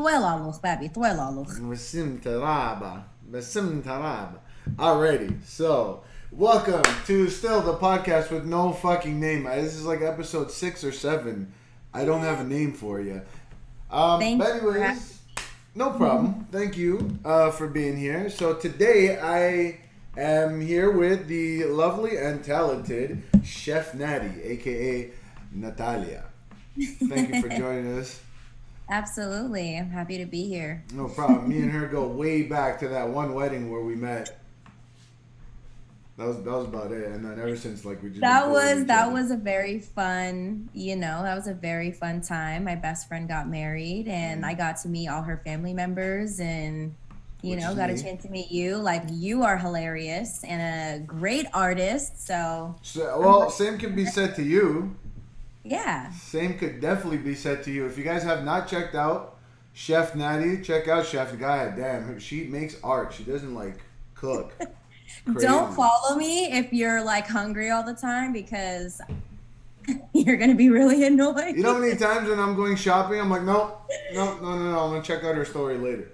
طويلة baby, طويلة. Basim Taraba. Alrighty, so welcome to still the podcast with no fucking name. This is like episode 6 or 7. I don't have a name for you. Thank But you for having anyways, no problem. Thank you for being here. So today I am here with the lovely and talented Chef Natty, aka Natalia. Thank you for joining us. Absolutely. I'm happy to be here. No problem. Me and her go way back to that one wedding where we met. That was about it. And then ever since, like, we just been That cool with was each that other. was a very fun, that was a very fun time. My best friend got married and I got to meet all her family members and Which is got a me. chance to meet you. Like you are hilarious and a great artist. So Well, same could be said to you. yeah. Same could definitely be said to you. If you guys have not checked out Chef Natty, check out Chef. God damn, she makes art. She doesn't like cook. Crazy. Don't follow me if you're like hungry all the time because you're gonna be really annoyed. You know how many times when I'm going shopping, I'm like, no. I'm gonna check out her story later.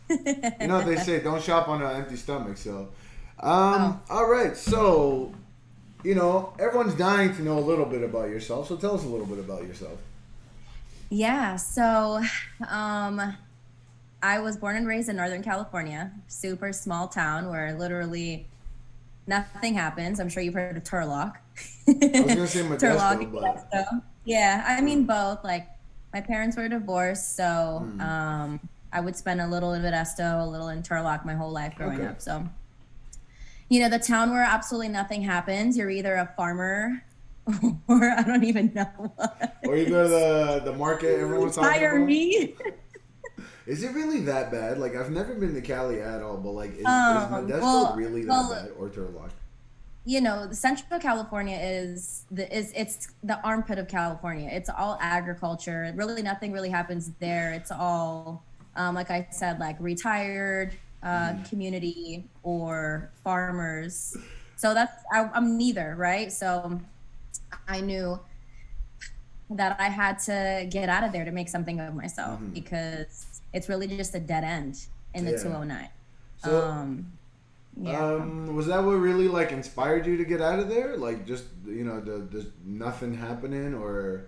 You know what they say, don't shop on an empty stomach. So, all right. So, everyone's dying to know a little bit about yourself. So tell us a little bit about yourself. Yeah, so I was born and raised in Northern California, super small town where literally nothing happens. I'm sure you've heard of Turlock. I was gonna say Modesto, Turlock, but Modesto. Yeah, I mean both. Like my parents were divorced, so I would spend a little in Modesto, a little in Turlock my whole life growing Okay. up. So, the town where absolutely nothing happens. You're either a farmer or I don't even know what. or you go to the market everyone's talking Hire about. me. Is it really that bad? Like, I've never been to Cali at all, but like, is Modesto Well, really that well, bad, or Turlock? the Central California is it's the armpit of California. It's all agriculture. Really, nothing really happens there. It's all, like I said, like retired community or farmers. So I'm neither, right? So I knew that I had to get out of there to make something of myself because it's really just a dead end in the Yeah. 209. So, Yeah. was that what really like inspired you to get out of there? Like, just the nothing happening, or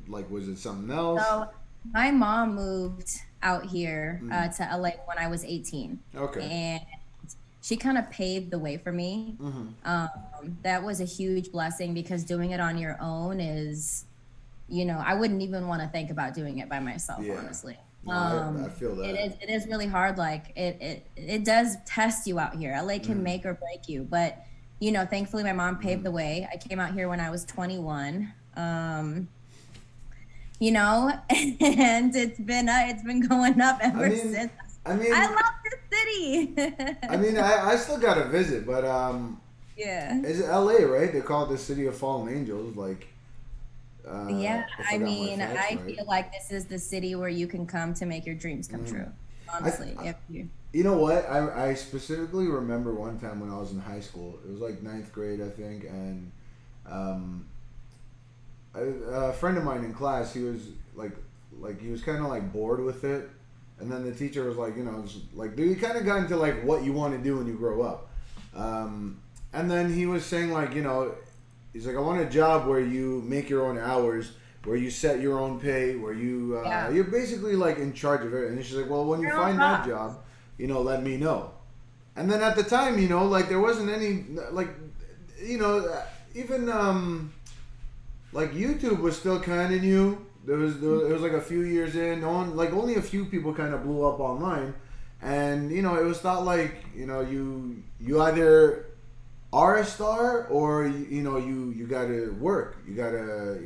like, was it something else? So my mom moved out here to LA when I was 18. Okay. And she kind of paved the way for me. That was a huge blessing because doing it on your own is, I wouldn't even want to think about doing it by myself, Yeah. honestly. No, I feel that. It is really hard. Like it does test you out here. LA can make or break you, but thankfully my mom paved the way. I came out here when I was 21. And it's been going up ever since. I love this city. I mean, I still gotta visit, but Yeah. is it LA, right? They call it the city of fallen angels, like. Yeah, I I forgot my mean, facts, I right? feel like this is the city where you can come to make your dreams come true. Honestly, if you. You know what? I specifically remember one time when I was in high school. It was like 9th grade, I think, and a friend of mine in class, he was like he was kind of like bored with it, and then the teacher was like, just like, dude, you kind of got into like what you want to do when you grow up, and then he was saying like, he's like, I want a job where you make your own hours, where you set your own pay, where you you're basically like in charge of it. And she's like, well, when you Your find own that boss. job, let me know. And then at the time, like there wasn't any like, even like YouTube was still kind of new. It was like a few years in. No one, like only a few people kind of blew up online, and it was thought like you either are a star or you gotta work, you gotta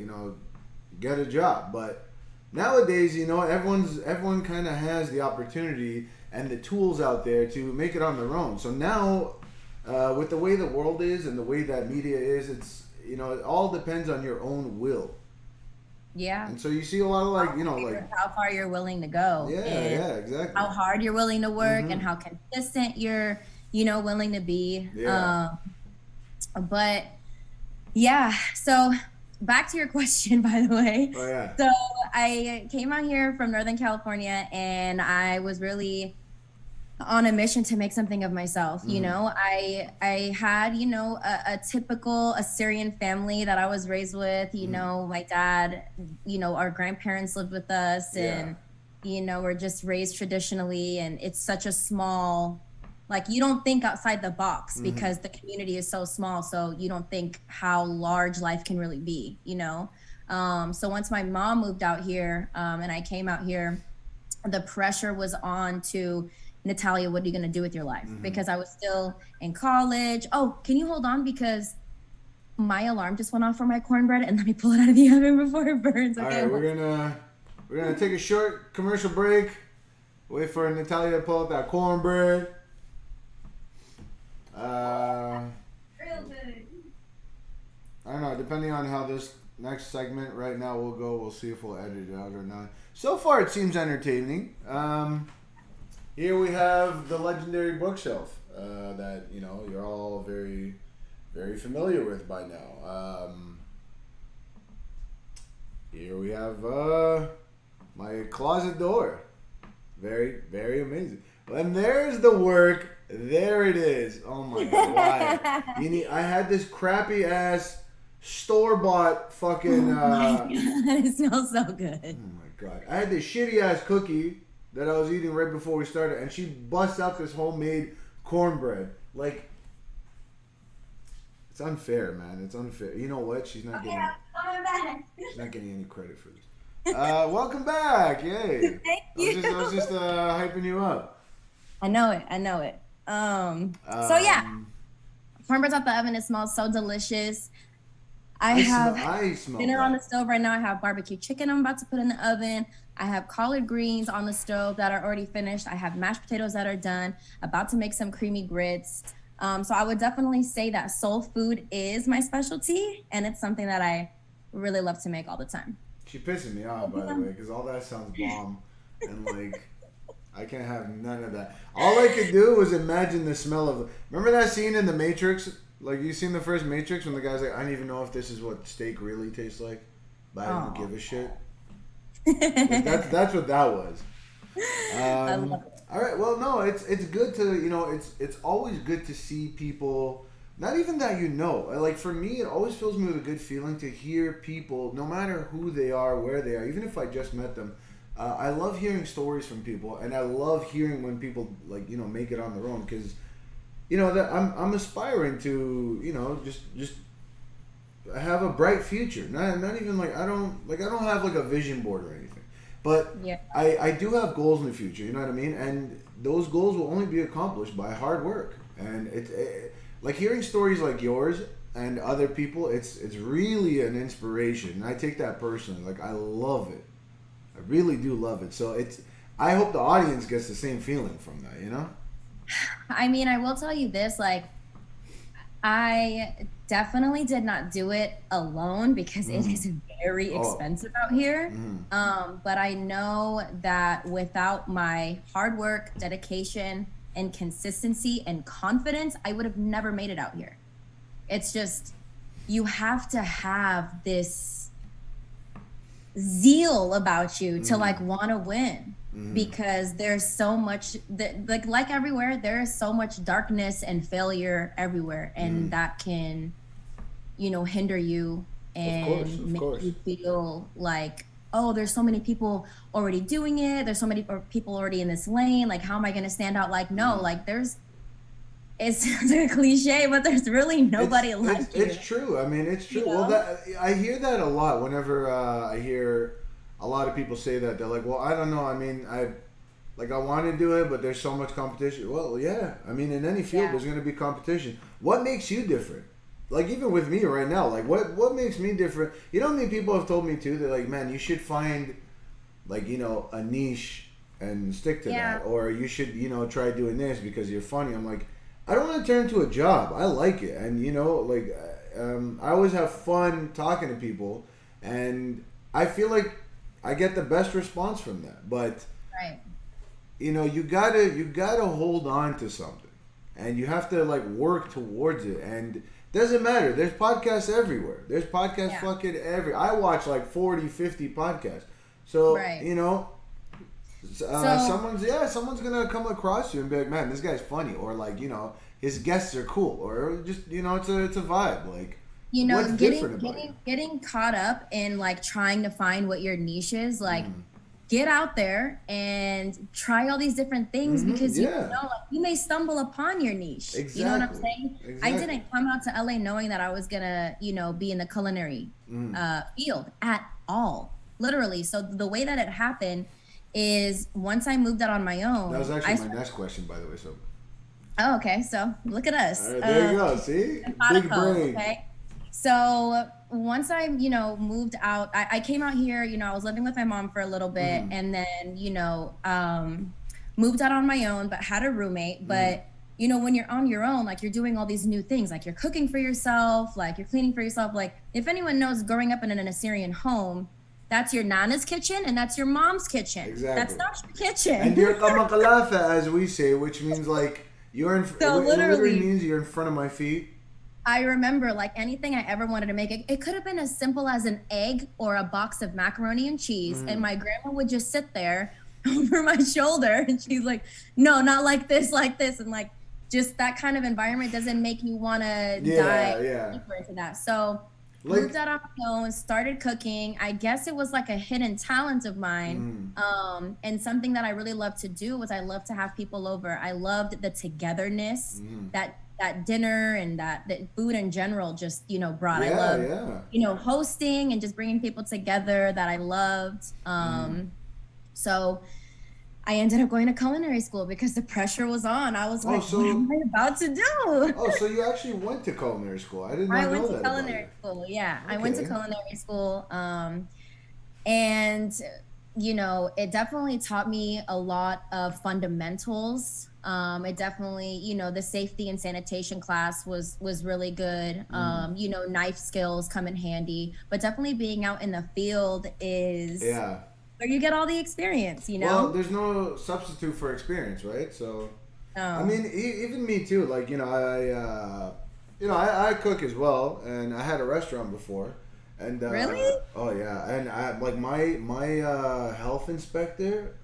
get a job. But nowadays everyone kind of has the opportunity and the tools out there to make it on their own. So now with the way the world is and the way that media is, it's it all depends on your own will. Yeah. And so you see a lot of like how far you're willing to go. yeah, and yeah, exactly. How hard you're willing to work and how consistent you're, willing to be. Yeah. But yeah, so back to your question, by the way. Oh yeah. So I came out here from Northern California, and I was really on a mission to make something of myself. Mm-hmm. I had, a typical Assyrian family that I was raised with. Mm-hmm. My dad, our grandparents lived with us, Yeah. and we're just raised traditionally, and it's such a small, like, you don't think outside the box Mm-hmm. because the community is so small, so you don't think how large life can really be. So once my mom moved out here, and I came out here, the pressure was on to, Natalia, what are you going to do with your life? Mm-hmm. Because I was still in college. Oh, can you hold on? Because my alarm just went off for my cornbread, and let me pull it out of the oven before it burns. All Okay. right, we're gonna take a short commercial break. Wait for Natalia to pull out that cornbread. Uh, Real good. I don't know. Depending on how this next segment right now will go, we'll see if we'll edit it out or not. So far, it seems entertaining. Here we have the legendary bookshelf that you're all very, very familiar with by now. Here we have my closet door. Very, very amazing. And there's the work. There it is. Oh my god! Why? I had this crappy ass store bought fucking. Oh my God, it smells so good. Oh my god! I had this shitty ass cookie that I was eating right before we started, and she busts out this homemade cornbread. Like, it's unfair, man. It's unfair. You know what? She's not getting. She's not getting any credit for this. Welcome back! Yay! Thank you. I was just hyping you up. I know it. So yeah, cornbread's out the oven. It smells so delicious. I smell dinner that. on the stove right now. I have barbecue chicken I'm about to put in the oven. I have collard greens on the stove that are already finished. I have mashed potatoes that are done. About to make some creamy grits. So I would definitely say that soul food is my specialty, and it's something that I really love to make all the time. She pissing me off, by the way, because all that sounds bomb, and like, I can't have none of that. All I could do was imagine the smell of. Remember that scene in The Matrix? Like, you seen the first Matrix when the guy's like, I don't even know if this is what steak really tastes like, but I don't give a shit. Like, that's what that was. I love it. All right. Well, no, it's good to it's always good to see people. Not even that like for me, it always fills me with a good feeling to hear people, no matter who they are, where they are, even if I just met them. I love hearing stories from people, and I love hearing when people make it on their own because that I'm aspiring to just have a bright future. Not even like I don't have like a vision board or anything. But Yeah. I do have goals in the future, you know what I mean? And those goals will only be accomplished by hard work. And like hearing stories like yours and other people, it's really an inspiration. And I take that personally. Like I love it. I really do love it. So I hope the audience gets the same feeling from that, you know? I mean, I will tell you this, like, I definitely did not do it alone because it is very expensive out here. But I know that without my hard work, dedication, and consistency and confidence, I would have never made it out here. It's just, you have to have this zeal about you to like want to win. Because there's so much that like everywhere there is so much darkness and failure everywhere, and that can hinder you and make you feel like, oh, there's so many people already doing it, there's so many people already in this lane, like how am I going to stand out? Like no, like it's a cliche, but there's really nobody like you. It's true. I mean, it's true. Well, I hear that a lot whenever I hear a lot of people say that. They're like, well, I don't know. I mean, I want to do it, but there's so much competition. Well, yeah. I mean, in any field, there's going to be competition. What makes you different? Like, even with me right now, like, what makes me different? You know how many people have told me, too? They're like, man, you should find, like, a niche and stick to that. Or you should, try doing this because you're funny. I'm like, I don't want to turn it into a job. I like it. And, I always have fun talking to people. And I feel like I get the best response from that. But you gotta hold on to something, and you have to like work towards it. And Doesn't matter. There's podcasts everywhere. There's podcasts Yeah. fucking every. I watch like 40, 50 podcasts. So, Right. So, someone's gonna come across you and be like, man, this guy's funny, or like, his guests are cool, or just, it's a vibe. Like, what's different about you? getting caught up in like trying to find what your niche is, like get out there and try all these different things because you Yeah. know, like you may stumble upon your niche. You know what I'm Exactly. saying? I Exactly. didn't come out to LA knowing that I was gonna, be in the culinary field at all, literally. So the way that it happened is once I moved out on my own. That was actually my next question, by the way. So, Oh, okay. So look at us. all right, there you go. See, big brain. Okay. So once I, moved out, I came out here, I was living with my mom for a little bit and then, moved out on my own, but had a roommate. But, when you're on your own, like you're doing all these new things, like you're cooking for yourself, like you're cleaning for yourself. Like if anyone knows growing up in an Assyrian home, that's your nana's kitchen and that's your mom's kitchen. Exactly. That's not your kitchen. And you're kamakalafa, as we say, which means like you're in. So it literally literally- means you're in front of my feet. I remember like anything I ever wanted to make, it could have been as simple as an egg or a box of macaroni and cheese. And my grandma would just sit there over my shoulder and she's like, no, not like this, like this. And like, just that kind of environment doesn't make you want to dive deeper into that. So moved out on my own, started cooking. I guess it was like a hidden talent of mine. And something that I really loved to do was I loved to have people over. I loved the togetherness that dinner and that food in general just, brought. I love, hosting and just bringing people together that I loved. So I ended up going to culinary school because the pressure was on. I was like, what am I about to do? Oh, so you actually went to culinary school. I did not know that. I went to culinary school, yeah. Okay. I went to culinary school. And, it definitely taught me a lot of fundamentals. It definitely, the safety and sanitation class was really good. Knife skills come in handy, but definitely being out in the field is where you get all the experience, Well, there's no substitute for experience, right? So, I mean, even me too. Like, I cook as well, and I had a restaurant before. And really? Oh yeah, and I like my health inspector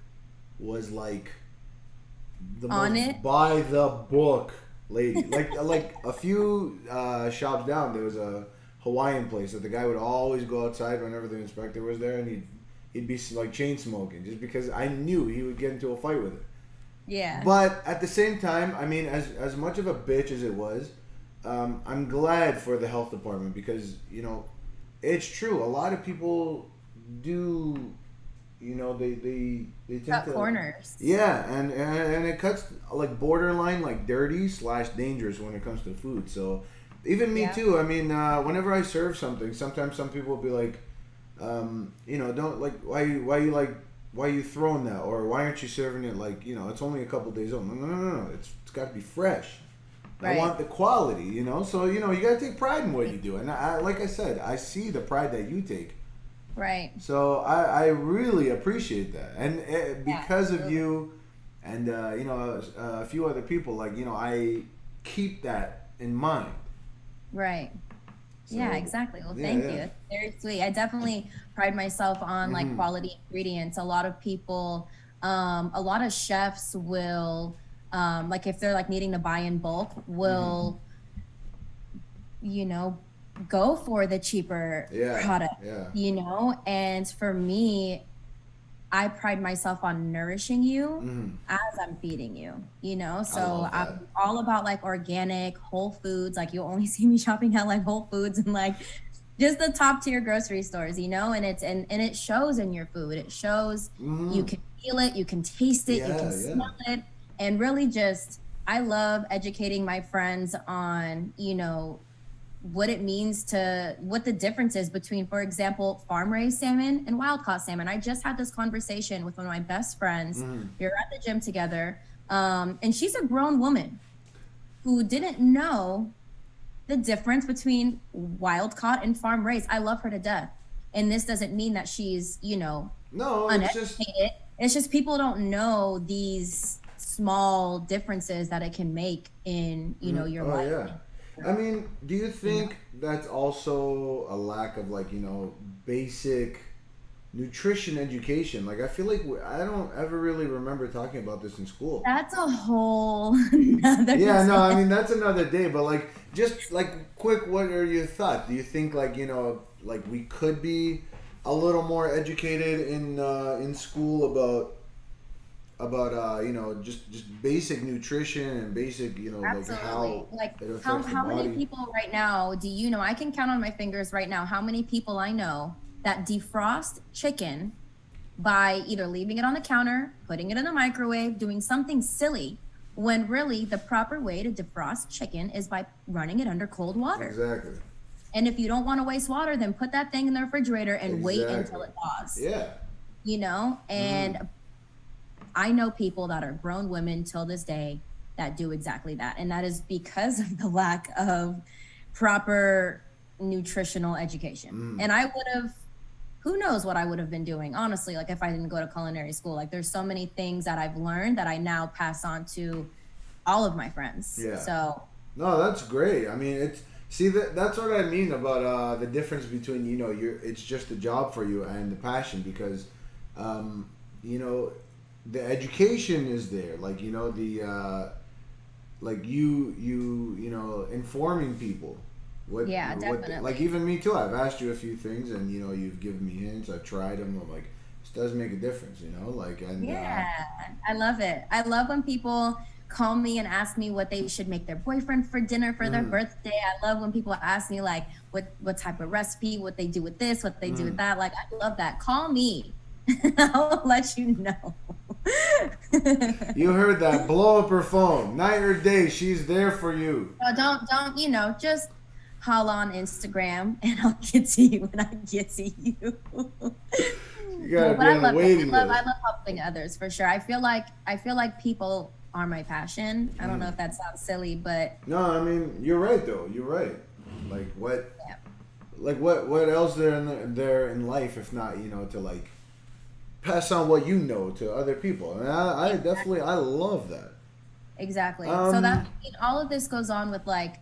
was like the most by the book lady. like a few shops down, there was a Hawaiian place that the guy would always go outside whenever the inspector was there, and he'd be like chain smoking just because I knew he would get into a fight with it. Yeah. But at the same time, I mean, as much of a bitch as it was, I'm glad for the health department because it's true. A lot of people do, they tend cut to corners. Yeah, and it cuts like borderline like dirty / dangerous when it comes to food. So even me too. I mean, whenever I serve something, sometimes some people will be like, don't like why are you throwing that, or why aren't you serving it like it's only a couple days old. No, it's got to be fresh. Right. I want the quality, so you got to take pride in what you do, and I like I said, I see the pride that you take. Right. So I really appreciate that, and because of you, and a few other people, like I keep that in mind. Right. So, yeah, exactly. Well, thank you. It's very sweet. I definitely pride myself on like quality ingredients. A lot of people, a lot of chefs will, like if they're like needing to buy in bulk, will, go for the cheaper product, and for me, I pride myself on nourishing you as I'm feeding you, so I'm all about like organic, whole foods. Like you'll only see me shopping at like Whole Foods and like just the top tier grocery stores, and it's, and it shows in your food. It shows, you can feel it, you can taste it, you can smell it. And really just, I love educating my friends on, what it means what the difference is between, for example, farm-raised salmon and wild-caught salmon. I just had this conversation with one of my best friends. We were at the gym together, and she's a grown woman who didn't know the difference between wild-caught and farm-raised. I love her to death. And this doesn't mean that she's, no, uneducated. It's just people don't know these small differences that it can make in your life. I mean, do you think that's also a lack of like, basic nutrition education? Like, I feel like I don't ever really remember talking about this in school. That's a whole another Yeah, no, I thing. mean that's another day. But like, just like quick, what are your thoughts? Do you think like like we could be a little more educated in school about just basic nutrition and basic like Absolutely. how Like it how affects the how many body? people right now do you know? I can count on my fingers right now how many people I know that defrost chicken by either leaving it on the counter, putting it in the microwave, doing something silly, when really the proper way to defrost chicken is by running it under cold water. Exactly. And if you don't want to waste water, then put that thing in the refrigerator and wait until Exactly. it thaws. Yeah. Mm. And I know people that are grown women till this day that do exactly that. And that is because of the lack of proper nutritional education. Mm. And I would have, who knows what I would have been doing, honestly, like if I didn't go to culinary school. Like there's so many things that I've learned that I now pass on to all of my friends. Yeah. So No, that's great. I mean, it's see that's what I mean about the difference between it's just a job for you and the passion because um, you know the education is there, like the like informing people yeah, like definitely. even me too. I've asked you a few things and you've given me hints. I've tried them. I'm like, this does make a difference, like and Yeah, I love it. I love when people call me and ask me what they should make their boyfriend for dinner for their mm, birthday. I love when people ask me like what type of recipe, what they do with this, what they do with mm. that. Like I love that. Call me. I'll let you know. You heard that? Blow up her phone, night or day. She's there for you. Don't, just holla on Instagram and I'll get to you when I get to you. You No, gotta but be I on the love it. waiting I list. love helping others for sure. I feel like people are my passion. I don't know Mm. if that sounds silly, but No, I mean you're right though. You're right. Like what? yeah, Like what else there in life if not to like pass on what you know to other people? And I definitely exactly. I love that. Exactly. So Um. all of this goes on with like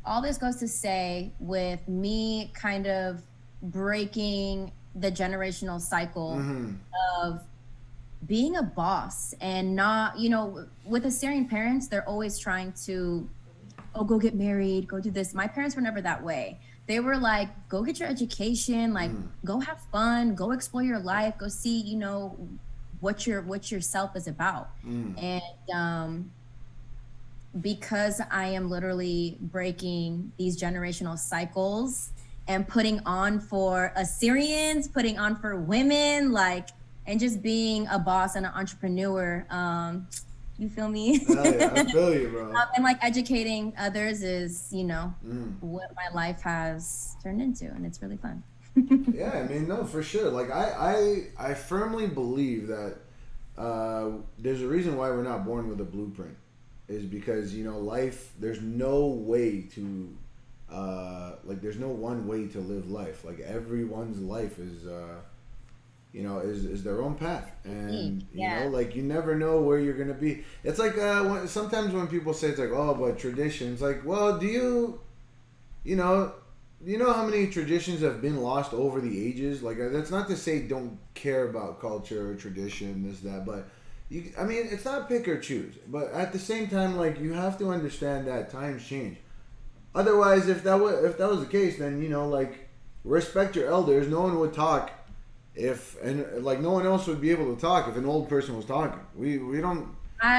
all this goes to say with me kind of breaking the generational cycle Mm-hmm. of being a boss and not, with Assyrian parents, they're always trying to, oh, go get married, go do this. My parents were never that way. They were like, go get your education, like Mm. go have fun, go explore your life, go see, what yourself is about. Mm. And because I am literally breaking these generational cycles and putting on for Assyrians, putting on for women, like, and just being a boss and an entrepreneur. You feel me? Oh, yeah, I feel you, bro. And like educating others is, Mm. what my life has turned into, and it's really fun. Yeah, I mean, no, for sure. Like I firmly believe that there's a reason why we're not born with a blueprint, is because life. There's no way to like there's no one way to live life. Like everyone's life is is their own path, and Yeah. like you never know where you're gonna be. It's like sometimes when people say it's like, oh, but traditions, like, well, do you know how many traditions have been lost over the ages? Like that's not to say don't care about culture or tradition, this that, but I mean, it's not pick or choose. But at the same time, like you have to understand that times change. Otherwise, if that was the case, then like respect your elders. No one would talk if and like no one else would be able to talk if an old person was talking. We don't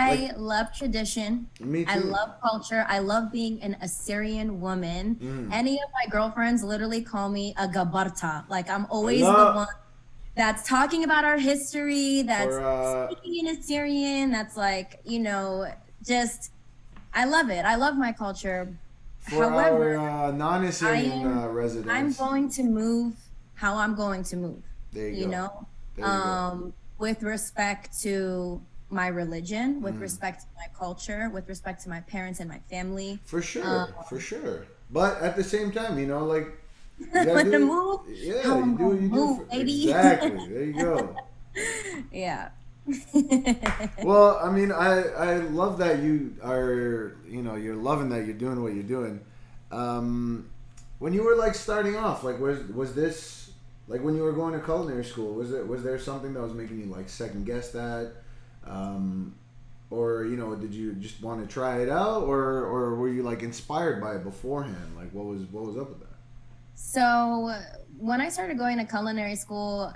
like. I love tradition. Me I too. love culture. I love being an Assyrian woman. Mm. Any of my girlfriends literally call me a gabarta. Like I'm I always the love one that's talking about our history, that's for speaking in Assyrian, that's like, just I love it. I love my culture. our However, I non-Assyrian I'm residents. going to move how I'm going to move, There you you go. know, There you go. with respect to my religion, with Mm. respect to my culture, with respect to my parents and my family. For Um, sure, for sure. But at the same time, like you gotta when to do. move, Yeah, how you I'm do what gonna you do. move, For, baby. exactly. There you go. Yeah. Well, I mean, I love that you are you're loving that you're doing what you're doing. Um, when you were like starting off, like was this like when you were going to culinary school? Was there something that was making you like second guess that, or did you just want to try it out, or were you like inspired by it beforehand? Like what was up with that? So when I started going to culinary school,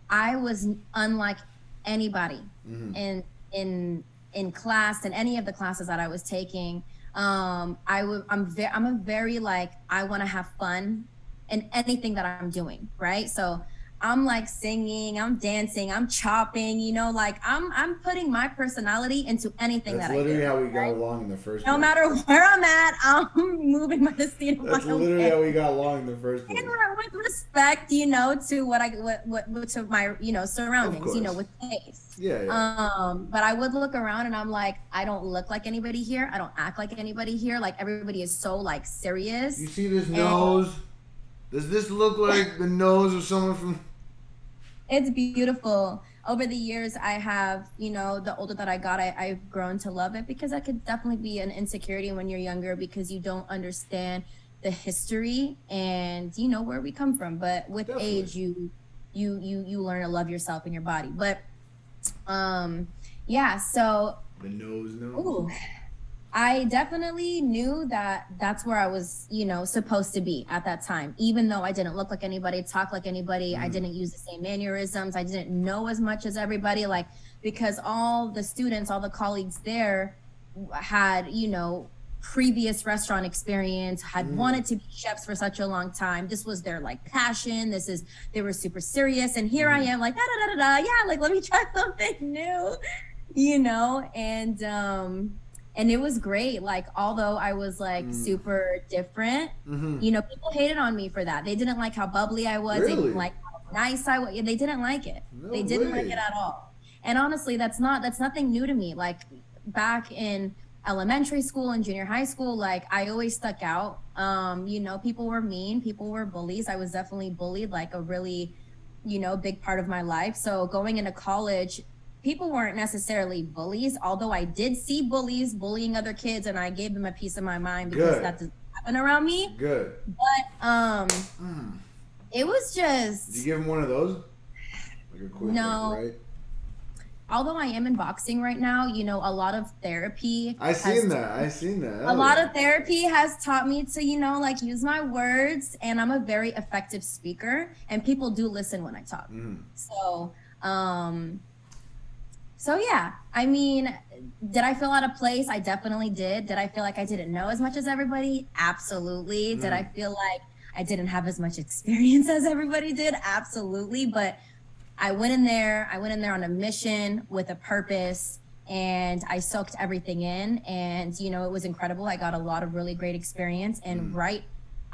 I was unlike anybody Mm-hmm. in in in class and any of the classes that I was taking. I'm a very like I want to have fun in anything that I'm doing, right? So I'm like singing, I'm dancing, I'm chopping, like I'm putting my personality into anything That's that I do, literally how we got right? along in the first No place. matter where I'm at, I'm moving by the seat of my That's own literally pants. how we got along in the first And place. with respect, to what to my, Of surroundings, course. with taste. Yeah, yeah. But I would look around and I'm like, I don't look like anybody here. I don't act like anybody here. Like everybody is so like You serious. see this And nose? Does this look like the nose of someone from? it's beautiful. Over the years, I have, the older that I got, I've grown to love it because that could definitely be an insecurity when you're younger because you don't understand the history and where we come from. But with Definitely. age, you learn to love yourself and your body. But yeah, so The nose. ooh, I definitely knew that that's where I was, supposed to be at that time. Even though I didn't look like anybody, talk like anybody, I Mm. didn't use the same mannerisms, I didn't know as much as everybody, like because all the students, all the colleagues there had, previous restaurant experience, had Mm. wanted to be chefs for such a long time. This was their like passion. They were super serious. And here I Mm. am, like, da da da da, yeah, like let me try something new, you know, and it was great. Like, although I was like Mm. super different, Mm-hmm. people hated on me for that. They didn't like how bubbly I was. They didn't Really? like how nice I was. They didn't like it. No They didn't like way. it at all. And honestly, that's nothing new to me. Like back in elementary school and junior high school, like I always stuck out. People were mean, people were bullies. I was definitely bullied, like a really, big part of my life. So going into college, people weren't necessarily bullies, although I did see bullies bullying other kids and I gave them a piece of my mind because Good. that doesn't happen around me. Good. But Mm. it was Did you just give him one of those? Like a quick, no. like, right? Although I am in boxing right now, a lot of therapy I has seen that. I seen that. a Hell lot yeah. of therapy has taught me to, like use my words, and I'm a very effective speaker and people do listen when I talk. Mm. So, so yeah, I mean, did I feel out of place? I definitely did. Did I feel like I didn't know as much as everybody? Absolutely. Did I Mm. feel like I didn't have as much experience as everybody did? Absolutely. But I went in there on a mission with a purpose, and I soaked everything in, and it was incredible. I got a lot of really great experience, and Mm. right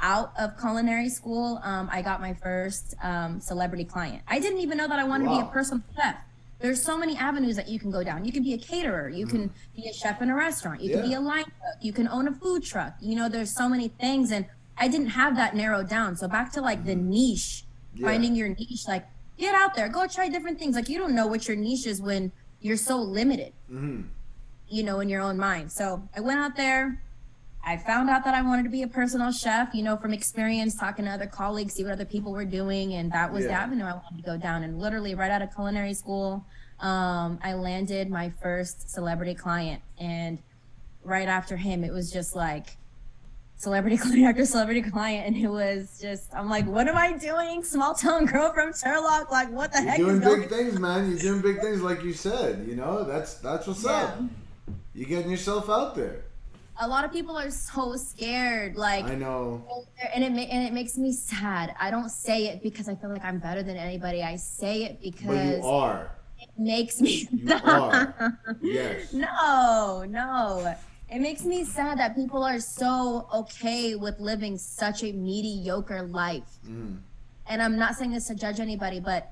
out of culinary school, I got my first celebrity client. I didn't even know that I wanted to be a Wow. personal chef. There's so many avenues that you can go down. You can be a caterer, you can be a chef in a restaurant, you can be Yeah. a line cook, you can own a food truck. There's so many things, and I didn't have that narrowed down. So back to like the niche, Yeah. finding your niche, like get out there, go try different things. Like you don't know what your niche is when you're so limited, Mm-hmm. in your own mind. So I went out there. I found out that I wanted to be a personal chef, from experience, talking to other colleagues, see what other people were doing. And that was the Yeah. avenue I wanted to go down. And literally right out of culinary school, I landed my first celebrity client. And right after him, it was just like celebrity client after celebrity client. And it was just, I'm like, what am I doing? Small town girl from Sherlock. Like, what the You're heck is doing going big things, man. You're doing big things, like you said. That's what's up. Yeah. You getting yourself out there. A lot of people are so scared. Like, I know. and it makes me sad. I don't say it because I feel like I'm better than anybody. I say it But you because are. it makes me You sad. are. Yes. No. It makes me sad that people are so okay with living such a mediocre life. Mm. And I'm not saying this to judge anybody, but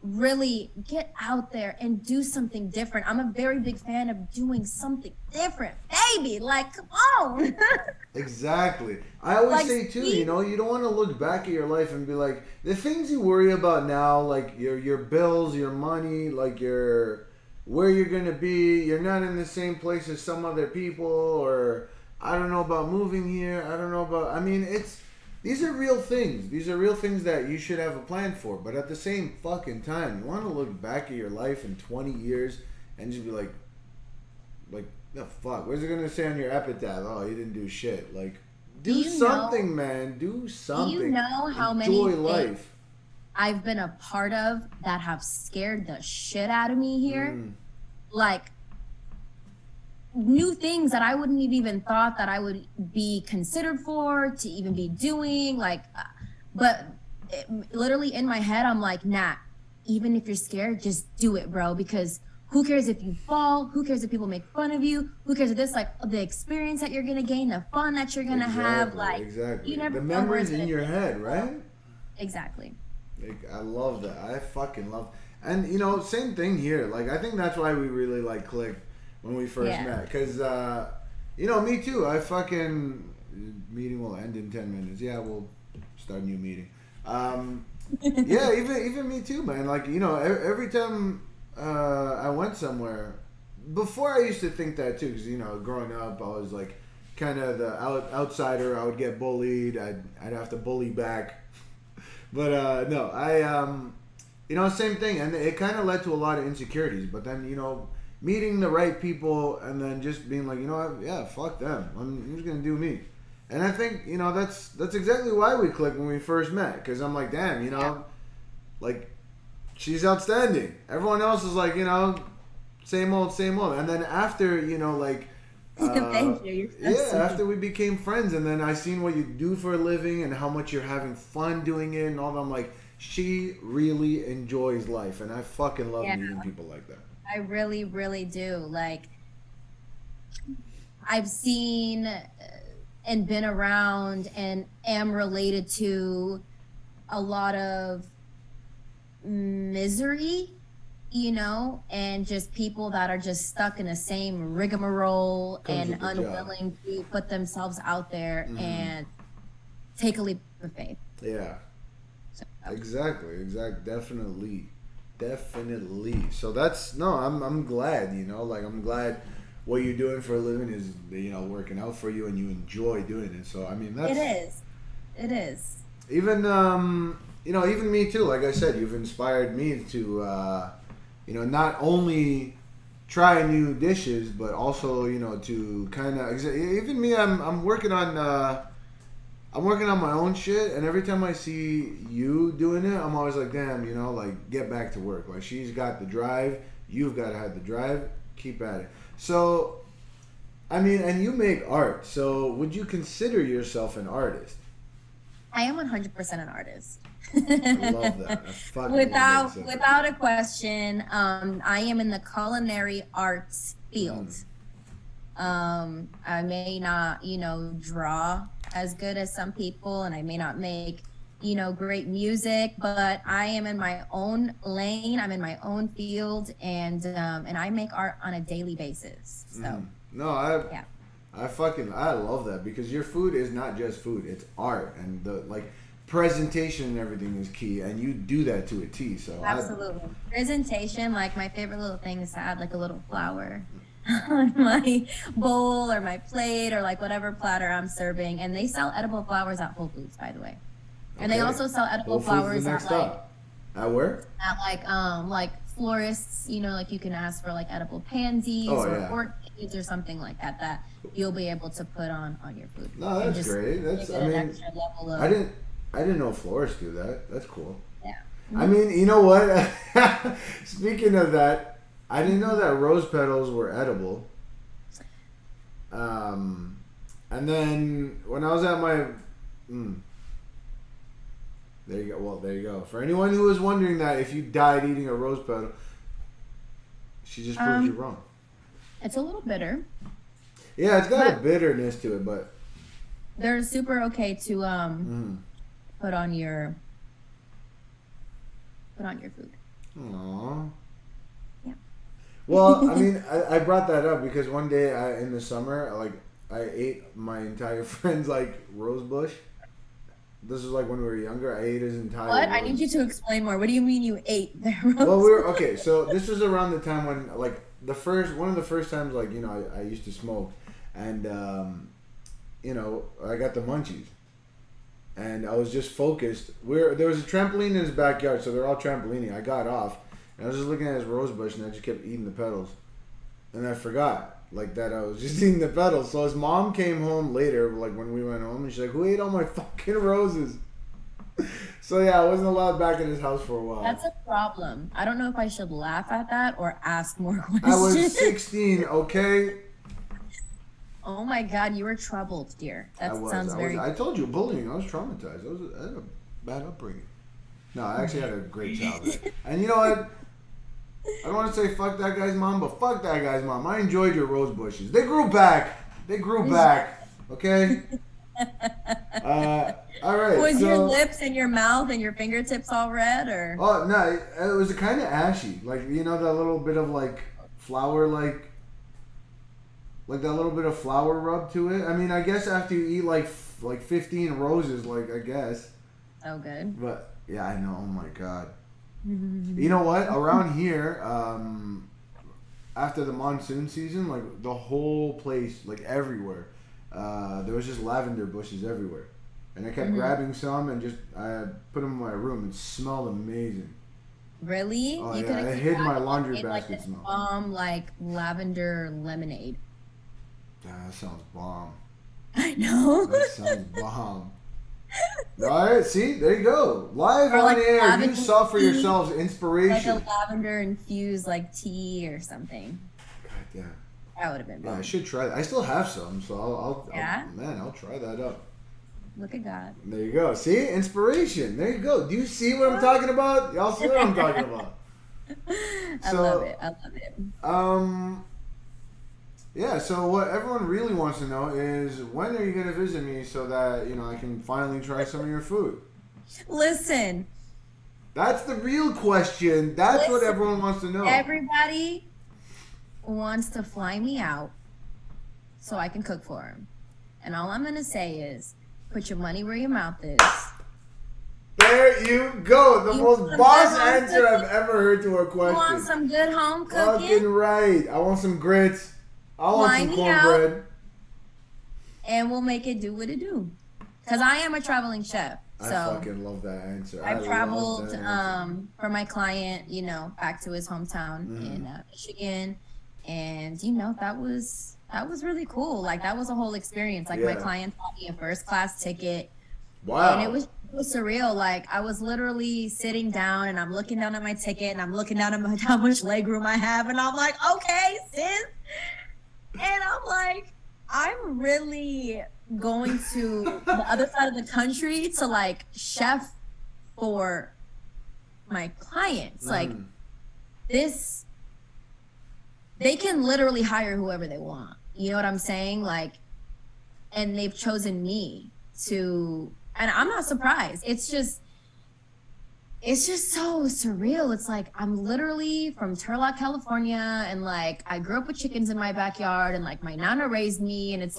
really get out there and do something different. I'm a very big fan of doing something different, baby. Like, come on. Exactly. I always Like, say too, see? you don't want to look back at your life and be like, the things you worry about now, like your bills, your money, like where you're gonna be, you're not in the same place as some other people, or I don't know about moving here. I don't know about. I mean, it's these are real things. These are real things that you should have a plan for. But at the same fucking time, you want to look back at your life in 20 years and just be like, the fuck? What's it gonna say on your epitaph? Oh, you didn't do shit. Like, do something, man. Do something. Do you know how Enjoy many life. I've been a part of that have scared the shit out of me here? Like, new things that I wouldn't have even thought that I would be considered for to even be doing. Like, but literally in my head, I'm like, nah, even if you're scared, just do it, bro. Because who cares if you fall? Who cares if people make fun of you? Who cares if this, like, the experience that you're going to gain, the fun that you're going to have? Like, you never the memories in your head, right? Exactly. Like, I love that. I fucking love. And, you know, same thing here. Like, I think that's why we really, like, clicked when we first met. Because, you know, me too. I fucking... Meeting will end in 10 minutes. Yeah, we'll start a new meeting. Yeah, even me too, man. Like, you know, every time I went somewhere... Before I used to think that too. Because, you know, growing up, I was, like, kind of the outsider. I would get bullied. I'd have to bully back. But, no, you know, same thing. And it kind of led to a lot of insecurities. But then, you know... Meeting the right people and then just being like, you know what, yeah, fuck them. I'm just gonna do me. And I think, you know, that's exactly why we clicked when we first met. Because I'm like, damn, you know, like, she's outstanding. Everyone else is like, you know, same old. And then after, you know, like, thank you. After we became friends, and then I seen what you do for a living and how much you're having fun doing it and all that. I'm like, she really enjoys life, and I fucking love meeting people like that. I really, really do. Like, I've seen and been around and am related to a lot of misery, you know, and just people that are just stuck in the same rigmarole and unwilling to put themselves out there and take a leap of faith. Yeah. So. Exactly. Definitely. So that's I'm glad, you know, like I'm glad what you're doing for a living is, you know, working out for you and you enjoy doing it. So I mean, that's it is. Even you know, even me too. Like I said, you've inspired me to you know, not only try new dishes, but also, you know, to kind of even me. I'm working on my own shit, and every time I see you doing it, I'm always like, damn, you know, like, get back to work. Like, she's got the drive, you've got to have the drive, keep at it. So, I mean, and you make art, so would you consider yourself an artist? I am 100% an artist. I love that. Without a question, I am in the culinary arts field. I may not, you know, draw as good as some people, and I may not make, you know, great music, but I am in my own lane. I'm in my own field, and I make art on a daily basis. So I love that, because your food is not just food; it's art, and the like presentation and everything is key, and you do that to a T. So absolutely, presentation. Like, my favorite little thing is to add like a little flower on my bowl or my plate or like whatever platter I'm serving. And they sell edible flowers at Whole Foods, by the way. And they also sell edible flowers at where? At like florists, you know, like you can ask for like edible pansies or orchids or something like that you'll be able to put on your food. No, that's great. That's extra level of, I didn't know florists do that. That's cool. Yeah. I mean, you know what? Speaking of that, I didn't know that rose petals were edible. And then when I was at my... there you go. Well, there you go. For anyone who was wondering that if you died eating a rose petal, she just proved you wrong. It's a little bitter. Yeah, it's got a bitterness to it, but... They're super okay to put on your food. Aww. Yeah. Well, I mean, I brought that up because one day in the summer, like, I ate my entire friend's like rose bush. This was like when we were younger. I ate his entire. What? I need you to explain more. What do you mean you ate the rose? Well, we were okay. So this was around the time when, like, one of the first times, like, you know, I used to smoke, and I got the munchies. And I was just focused. There was a trampoline in his backyard, so they're all trampolining. I got off, and I was just looking at his rose bush, and I just kept eating the petals. And I forgot, that I was just eating the petals. So his mom came home later, when we went home, and she's like, "Who ate all my fucking roses?" So yeah, I wasn't allowed back in his house for a while. That's a problem. I don't know if I should laugh at that or ask more questions. I was 16, okay? Oh my God, you were troubled, dear. That sounds very... I told you, bullying. I was traumatized. I had a bad upbringing. No, I actually had a great childhood. And you know what? I don't want to say fuck that guy's mom, but fuck that guy's mom. I enjoyed your rose bushes. They grew back. Okay? All right. Was your lips and your mouth and your fingertips all red, or? Oh, no. It was kind of ashy. That little bit of, flour, like that little bit of flour rub to it. I mean, I guess after you eat like 15 roses, I guess. Oh, good. But yeah, I know. Oh my God. You know what? Around here, after the monsoon season, the whole place, everywhere, there was just lavender bushes everywhere, and I kept grabbing some and I put them in my room. It smelled amazing. Really? Oh yeah, I hid my laundry basket smell. Lavender lemonade. Yeah, that sounds bomb. I know. That sounds bomb. All right, see, there you go. Live on air, you saw for yourselves inspiration. Like a lavender infused tea or something. God damn. That would have been. Yeah, I should try that. I still have some, so I'll try that up. Look at God. There you go. See, inspiration. There you go. Do you see what I'm talking about? Y'all see what I'm talking about? I love it. Yeah, so what everyone really wants to know is, when are you going to visit me so that, I can finally try some of your food? Listen. That's the real question. That's what everyone wants to know. Everybody wants to fly me out so I can cook for them. And all I'm going to say is, put your money where your mouth is. There you go. The most boss answer I've ever heard to a question. You want some good home cooking? Fucking right. I want some grits. I want some cornbread. And we'll make it do what it do. Because I am a traveling chef. So I fucking love that answer. I traveled for my client, back to his hometown in Michigan. And, that was really cool. That was a whole experience. My client bought me a first class ticket. Wow. And it was surreal. I was literally sitting down and I'm looking down at my ticket and I'm looking down at how much leg room I have. And I'm like, okay, sis. And I'm like, I'm really going to the other side of the country to chef for my clients. This, they can literally hire whoever they want. You know what I'm saying? And they've chosen me to, and I'm not surprised. It's just so surreal. It's I'm literally from Turlock, California, and I grew up with chickens in my backyard, and my nana raised me, and it's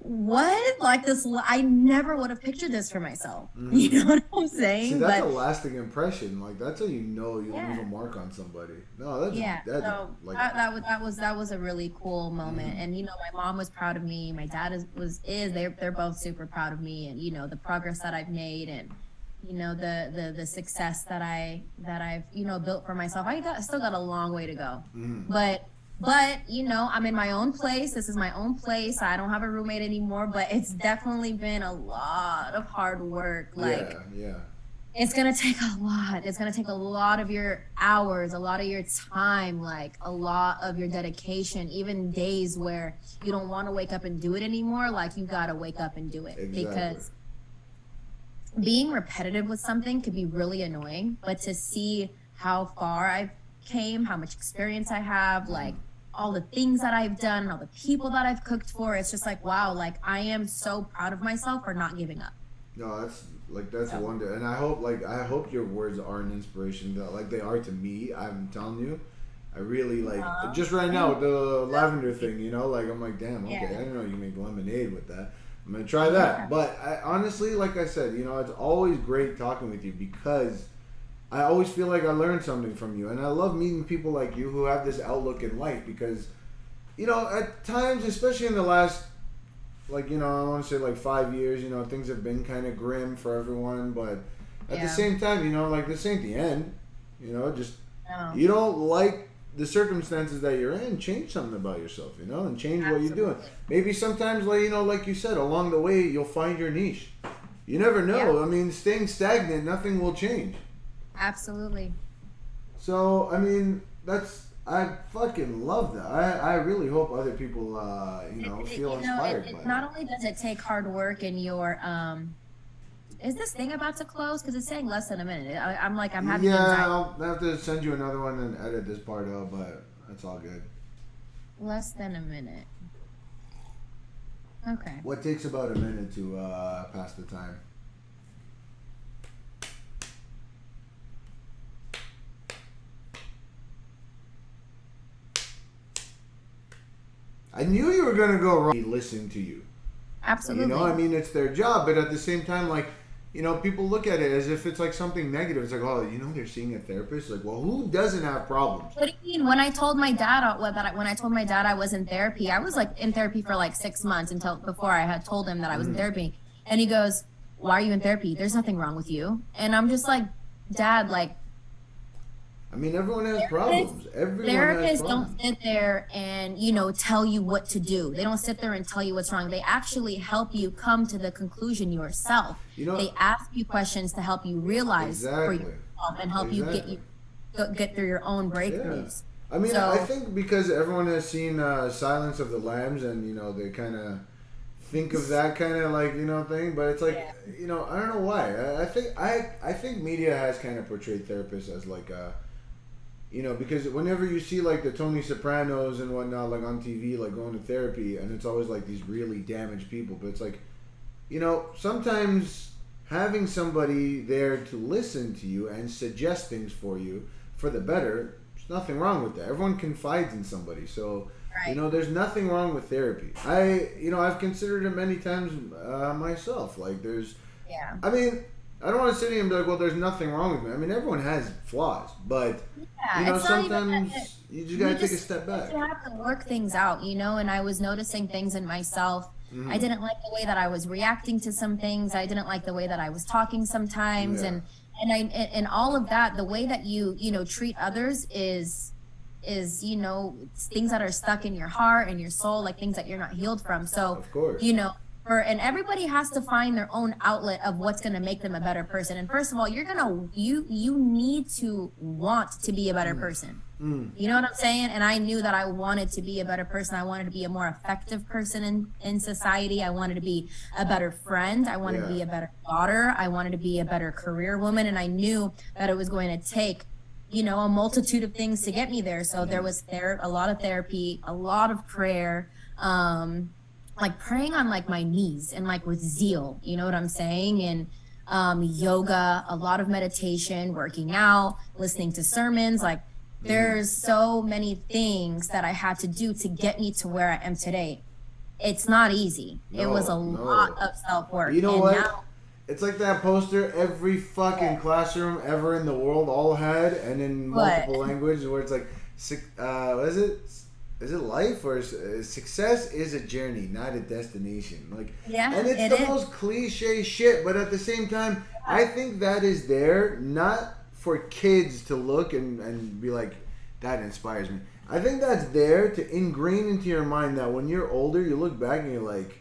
what? This, I never would have pictured this for myself. You know what I'm saying? See, that's a lasting impression. That's how you know you leave a mark on somebody. No, that was a really cool moment. And my mom was proud of me. My dad is they're both super proud of me, and the progress that I've made, and the success that I've built for myself. I still got a long way to go. But I'm in my own place. This is my own place. I don't have a roommate anymore, but it's definitely been a lot of hard work. It's going to take a lot. It's going to take a lot of your hours, a lot of your time, a lot of your dedication, even days where you don't want to wake up and do it anymore. You got to wake up and do it. Exactly. Because being repetitive with something could be really annoying, but to see how far I've came, how much experience I have, all the things that I've done, all the people that I've cooked for, it's just wow, I am so proud of myself for not giving up. No, that's wonder, and I hope your words are an inspiration, they are to me. I'm telling you, I really just right now with the lavender thing, I'm damn, okay, I didn't know you can make lemonade with that. I'm gonna try that. Yeah. But honestly, like I said, it's always great talking with you, because I always feel like I learned something from you, and I love meeting people like you who have this outlook in life, because at times, especially in the last like, you know, I want to say like 5 years, you know, things have been kind of grim for everyone, but at the Yeah. same time, you know, like, this ain't the end. You know, just, No. you don't like the circumstances that you're in, change something about yourself, you know, and change what you're doing. Absolutely. Maybe sometimes, like, you know, like you said, along the way, you'll find your niche. You never know. Yeah. I mean, staying stagnant, nothing will change. Absolutely. So, I mean, I fucking love that. I really hope other people, you know, feel inspired by Not that. only does it take hard work and your is this thing about to close? Because it's saying less than a minute. I'm having Yeah, anxiety. I'll have to send you another one and edit this part out, but that's all good. Less than a minute. Okay. What takes about a minute to pass the time? I knew you were gonna go wrong. Listen to you. Absolutely. You know, I mean, it's their job, but at the same time, like, you know, people look at it as if it's like something negative. It's like, oh, you know, they're seeing a therapist. Like, well, who doesn't have problems? What do you mean? When I told my dad when I told my dad I was in therapy, I was like in therapy for like 6 months until before I had told him that I was in therapy. And he goes, "Why are you in therapy? There's nothing wrong with you." And I'm just like, "Dad, like I mean, everyone has problems. Everyone has therapists problems. don't sit there and, tell you what to do. They don't sit there and tell you what's wrong. They actually help you come to the conclusion yourself. You know, They ask you questions to help you realize for exactly. yourself and help you get through your own breakthroughs. I mean, So- I think because everyone has seen Silence of the Lambs, and you know, they kind of think of that kind of like, you know, thing. But it's like, Yeah. you know, I don't know why. I think media has kind of portrayed therapists as like a, you know, because whenever you see like the Tony Sopranos and whatnot, like on TV, like going to therapy, and it's always like these really damaged people. But it's like, you know, sometimes having somebody there to listen to you and suggest things for you for the better, there's nothing wrong with that. Everyone confides in somebody. So, Right. you know, there's nothing wrong with therapy. I've considered it many times myself. Like, Yeah. I mean, I don't want to sit here and be like, well, there's nothing wrong with me. I mean, everyone has flaws, but Yeah, you know, it's not even sometimes that- you just gotta take a step back. You have to work things out, and I was noticing things in myself. Mm-hmm. I didn't like the way that I was reacting to some things. I didn't like the way that I was talking sometimes, Yeah. and all of that. The way that you treat others is it's things that are stuck in your heart and your soul, like things that you're not healed from. So Of course. and everybody has to find their own outlet of what's going to make them a better person. And first of all, you need to want to be a better person. You know what I'm saying? And I knew that I wanted to be a better person. I wanted to be a more effective person in society. I wanted to be a better friend. I wanted to be a better daughter. I wanted to be a better career woman. And I knew that it was going to take, a multitude of things to get me there. So there was a lot of therapy, a lot of prayer, like praying on like my knees and like with zeal, you know what I'm saying? And yoga, a lot of meditation, working out, listening to sermons. Like there's so many things that I had to do to get me to where I am today. It's not easy. It was a lot of self-work. You know and what? Now, It's like that poster every fucking classroom ever in the world all had, and in multiple languages, where it's like, what is it? Is it life or success is a journey, not a destination? Like, Yeah, and it's the most cliche shit, but at the same time, I think that is there not for kids to look and be like, that inspires me. I think that's there to ingrain into your mind that when you're older, you look back and you're like,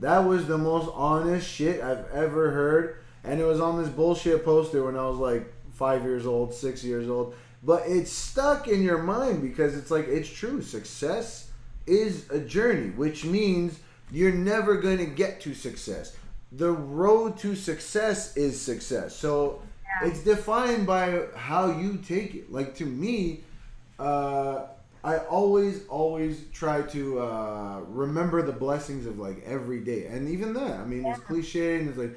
that was the most honest shit I've ever heard, and it was on this bullshit poster when I was like 5 years old, 6 years old. But it's stuck in your mind because it's like, it's true. Success is a journey, which means you're never going to get to success. The road to success is success. So it's defined by how you take it. Like, to me, I always try to remember the blessings of like every day. And even that, I mean, it's cliche and it's like,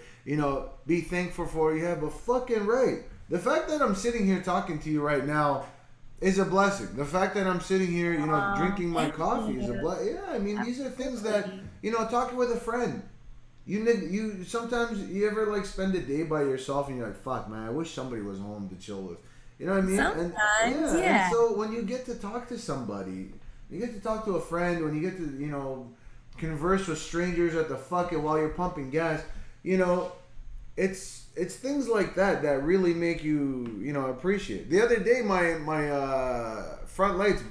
be thankful for what you have, but fucking right. The fact that I'm sitting here talking to you right now is a blessing. The fact that I'm sitting here, drinking my coffee is a blessing. Yeah, I mean, these are things that, talking with a friend. You sometimes you ever like spend a day by yourself and you're like, fuck, man, I wish somebody was home to chill with. You know what I mean? Sometimes, And so when you get to talk to somebody, you get to talk to a friend, when you get to, converse with strangers at the fucking while you're pumping gas. You know, it's things like that that really make you, you know, appreciate. The other day, my front lights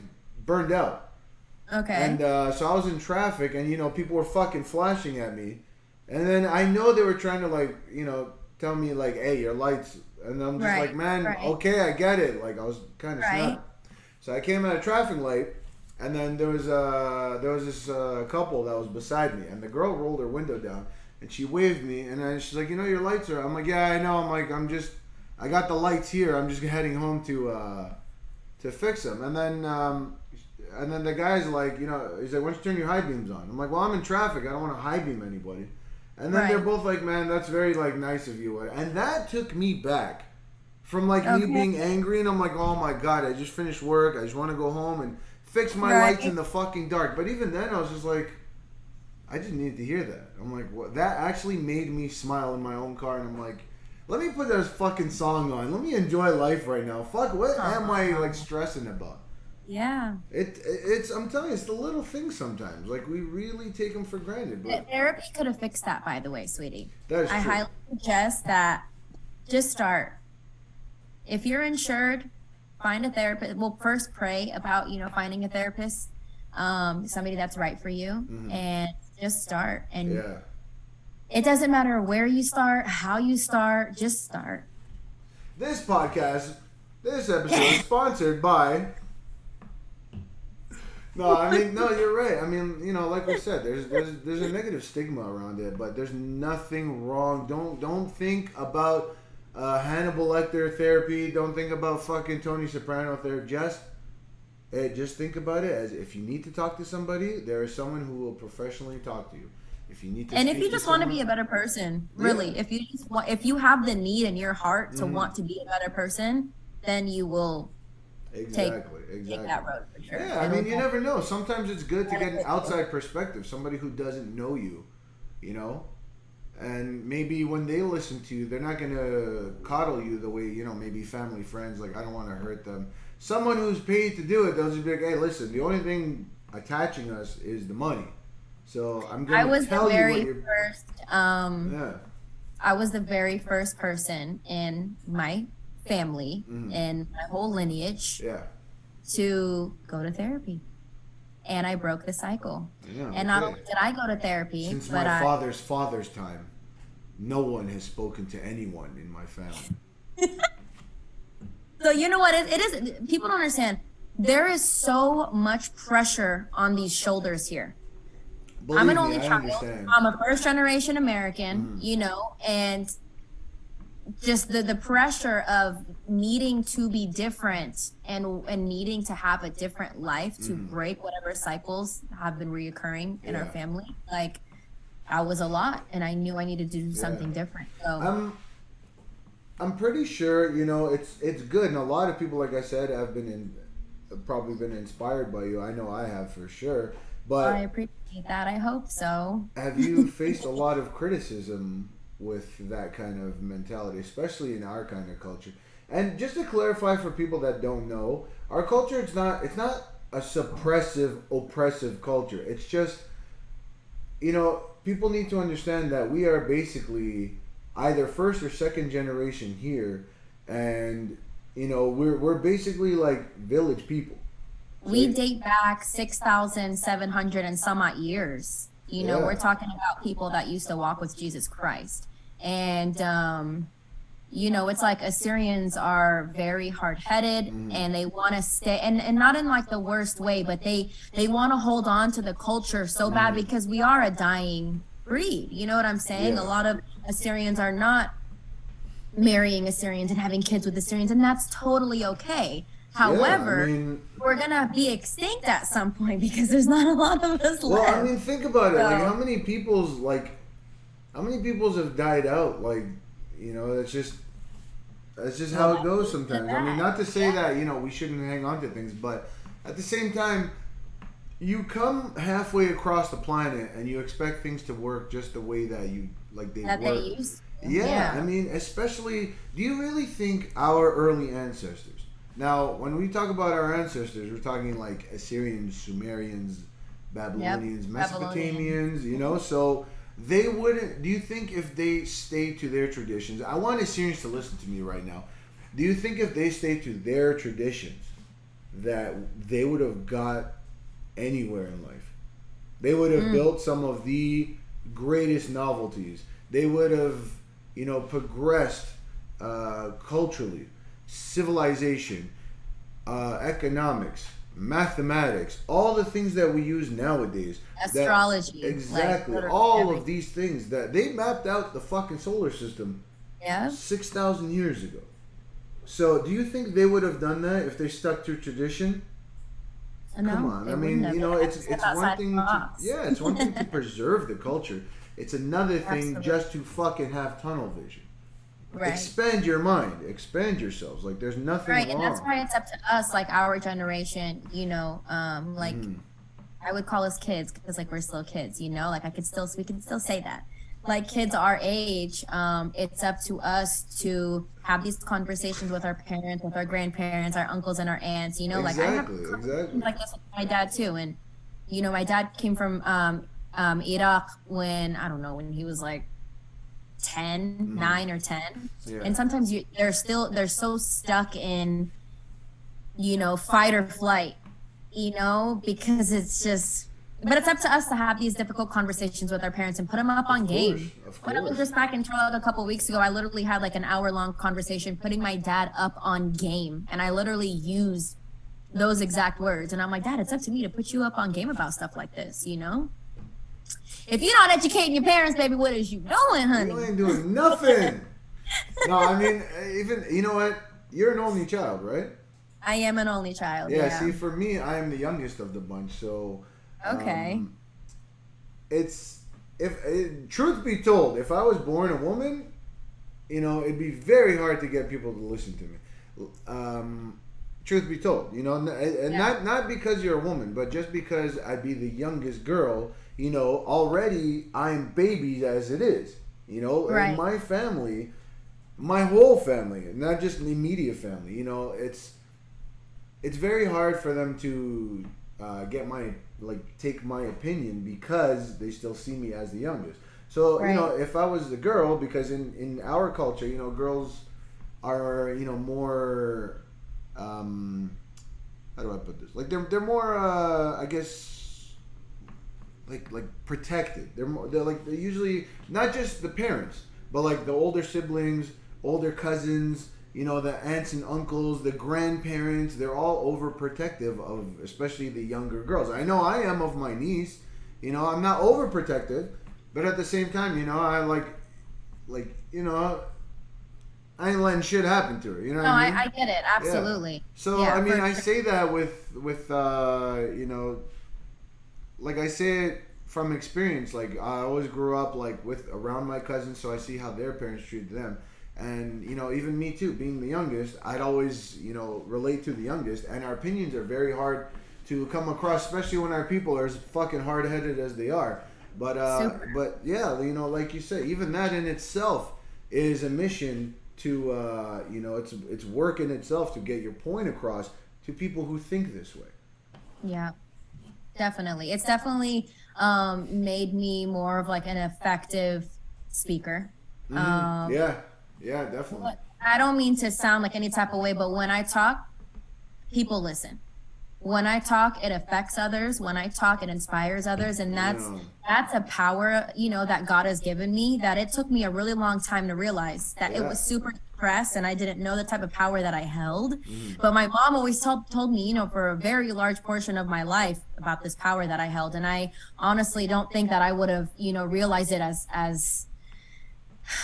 burned out. Okay. And so I was in traffic, and you know, people were fucking flashing at me, and then I know they were trying to, like, you know, tell me like, hey, your lights, and I'm just like, man, okay, I get it. Like, I was kind of snapped. So I came at a traffic light, and then there was this couple that was beside me, and the girl rolled her window down, and she waved me, and then she's like, you know, your lights are. I'm like, yeah, I know. I'm like, I got the lights here. I'm just heading home to fix them, and then the guy's like, you know, he's like, why don't you turn your high beams on? I'm like, well, I'm in traffic. I don't want to high beam anybody. And then they're both like, man, that's very, like, nice of you. And that took me back from, like, me being angry. And I'm like, oh, my God, I just finished work. I just want to go home and fix my lights in the fucking dark. But even then, I was just like, I just needed to hear that. I'm like, what? That actually made me smile in my own car. And I'm like, let me put this fucking song on. Let me enjoy life right now. Fuck, what am I, like, stressing about? Yeah. It's I'm telling you, it's the little things sometimes. Like, we really take them for granted. But therapy could have fixed that, by the way, sweetie. That is true. I highly suggest that just start. If you're insured, find a therapist. Well, first pray about, you know, finding a therapist, somebody that's right for you, and just start. And it doesn't matter where you start, how you start, just start. This episode is sponsored by... No, I mean, no, you're right. I mean, you know, like we said, there's a negative stigma around it, but there's nothing wrong. Don't think about Hannibal Lecter therapy. Don't think about fucking Tony Soprano therapy. Just think about it as if you need to talk to somebody, there is someone who will professionally talk to you. If you need to, and if you just want to be a better person, really, if you have the need in your heart to want to be a better person, then you will. Exactly. Take that road for sure. Yeah, I mean, you never know. Sometimes it's good to get an outside perspective, somebody who doesn't know you, you know? And maybe when they listen to you, they're not going to coddle you the way, you know, maybe family, friends, like, I don't want to hurt them. Someone who's paid to do it, they'll just be like, hey, listen, the only thing attaching us is the money. So I'm going to tell you what you're... I was the very first person in my family and my whole lineage to go to therapy, and I broke the cycle. And not only did I go to therapy, since my father's time, no one has spoken to anyone in my family. So you know what it is, people don't understand, there is so much pressure on these shoulders here. Believe I'm an me, only child. Understand. I'm a first generation American, you know, and just the pressure of needing to be different and needing to have a different life to break whatever cycles have been reoccurring in our family. Like, I was a lot, and I knew I needed to do something different. So I'm pretty sure, you know, it's good, and a lot of people, like I said, have probably been inspired by you. I know I have for sure. But I appreciate that. I hope so. Have you faced a lot of criticism with that kind of mentality, especially in our kind of culture? And just to clarify for people that don't know, our culture, it's not a suppressive, oppressive culture. It's just, you know, people need to understand that we are basically either first or second generation here, and you know, we're basically like village people. We date back 6,700 and some odd years. You know, we're talking about people that used to walk with Jesus Christ. And, you know, it's like Assyrians are very hard-headed and they want to stay, and not in like the worst way, but they want to hold on to the culture so bad because we are a dying breed. You know what I'm saying? Yeah. A lot of Assyrians are not marrying Assyrians and having kids with Assyrians, and that's totally okay. However, we're going to be extinct at some point because there's not a lot of us left. Well, I mean, think about it. Like, how many peoples have died out? Like, you know, that's just how it goes sometimes. I mean, not to say that, you know, we shouldn't hang on to things, but at the same time, you come halfway across the planet and you expect things to work just the way that they work. They used to. Yeah, I mean, especially, do you really think our early ancestors... Now, when we talk about our ancestors, we're talking like Assyrians, Sumerians, Yep. Babylonians, Babylonian. Mesopotamians, you know, so they wouldn't. Do you think if they stay to their traditions? I want Assyrians to listen to me right now. Do you think if they stay to their traditions that they would have got anywhere in life? They would have built some of the greatest novelties. They would have, you know, progressed culturally, civilization, economics, mathematics, all the things that we use nowadays. Astrology. Exactly. Like, All everything. of these things that they mapped out the fucking solar system Yeah. 6,000 years ago. So, do you think they would have done that if they stuck to tradition? No, Come on. they I wouldn't mean, have. you They know, would have it's to step one outside thing the to box. it's one thing to preserve the culture. It's another thing Absolutely. just to fucking have tunnel vision. Right. Expand your mind, expand yourselves. Like there's nothing Right. wrong. And that's why it's up to us, like our generation, like I would call us kids because like we're still kids, like we can still say that. Like kids our age, it's up to us to have these conversations with our parents, with our grandparents, our uncles and our aunts, like I have Exactly, conversations exactly. like this with my dad too. And my dad came from Iraq when I don't know, when he was like 10, 9 or 10. Yeah. And sometimes they're so stuck in, fight or flight, because it's just, but it's up to us to have these difficult conversations with our parents and put them up on game. Of When I was course. just back in Toronto a couple of weeks ago, I literally had like an hour-long conversation putting my dad up on game. And I literally used those exact words. And I'm like, Dad, it's up to me to put you up on game about stuff like this, If you're not educating your parents, baby, what is you doing, honey? You ain't doing nothing. No, I mean, even, you know what? You're an only child, right? I am an only child. Yeah, see, for me, I am the youngest of the bunch, so... Okay. Truth be told, if I was born a woman, it'd be very hard to get people to listen to me. Truth be told, not because you're a woman, but just because I'd be the youngest girl, already I'm babied as it is, Right. in my family, my whole family, not just the immediate family, it's very hard for them to take my opinion because they still see me as the youngest. So Right. if I was the girl, because in our culture, girls are more how do I put this? Like they're more I guess like protected. They're usually not just the parents, but like the older siblings, older cousins. The aunts and uncles, the grandparents, they're all overprotective of especially the younger girls. I know I am of my niece. I'm not overprotective, but at the same time, I I ain't letting shit happen to her. You know what I mean? I get it. Absolutely. Yeah. So, Yeah, I mean, for I sure. say that with like I say it from experience. Like I always grew up around my cousins, so I see how their parents treated them. And, even me too, being the youngest, I'd always, relate to the youngest. And our opinions are very hard to come across, especially when our people are as fucking hard-headed as they are. But, Super. but yeah, like you say, even that in itself is a mission to, it's work in itself to get your point across to people who think this way. Yeah, definitely. It's definitely made me more of like an effective speaker. Yeah, definitely. I don't mean to sound like any type of way, but when I talk, people listen. When I talk, it affects others. When I talk, it inspires others, and that's a power, that God has given me. That it took me a really long time to realize that it was super depressed, and I didn't know the type of power that I held. But my mom always told me, for a very large portion of my life about this power that I held, and I honestly don't think that I would have, realized it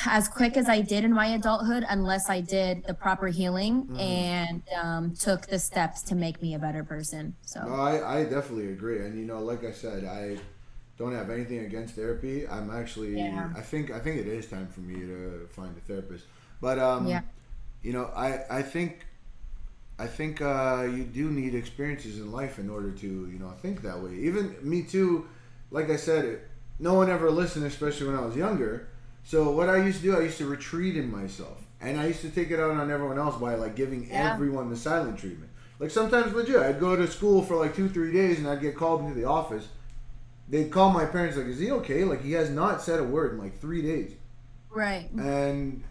as quick as I did in my adulthood, unless I did the proper healing and took the steps to make me a better person. So no, I definitely agree. And like I said, I don't have anything against therapy. I'm actually I think it is time for me to find a therapist. But I think you do need experiences in life in order to think that way. Even me too. Like I said, no one ever listened, especially when I was younger. So what I used to do, I used to retreat in myself, and I used to take it out on everyone else by giving everyone the silent treatment. Like sometimes legit, I'd go to school for 2-3 days, and I'd get called into the office, they'd call my parents like, "Is he okay?" Like, he has not said a word in like 3 days. Right. And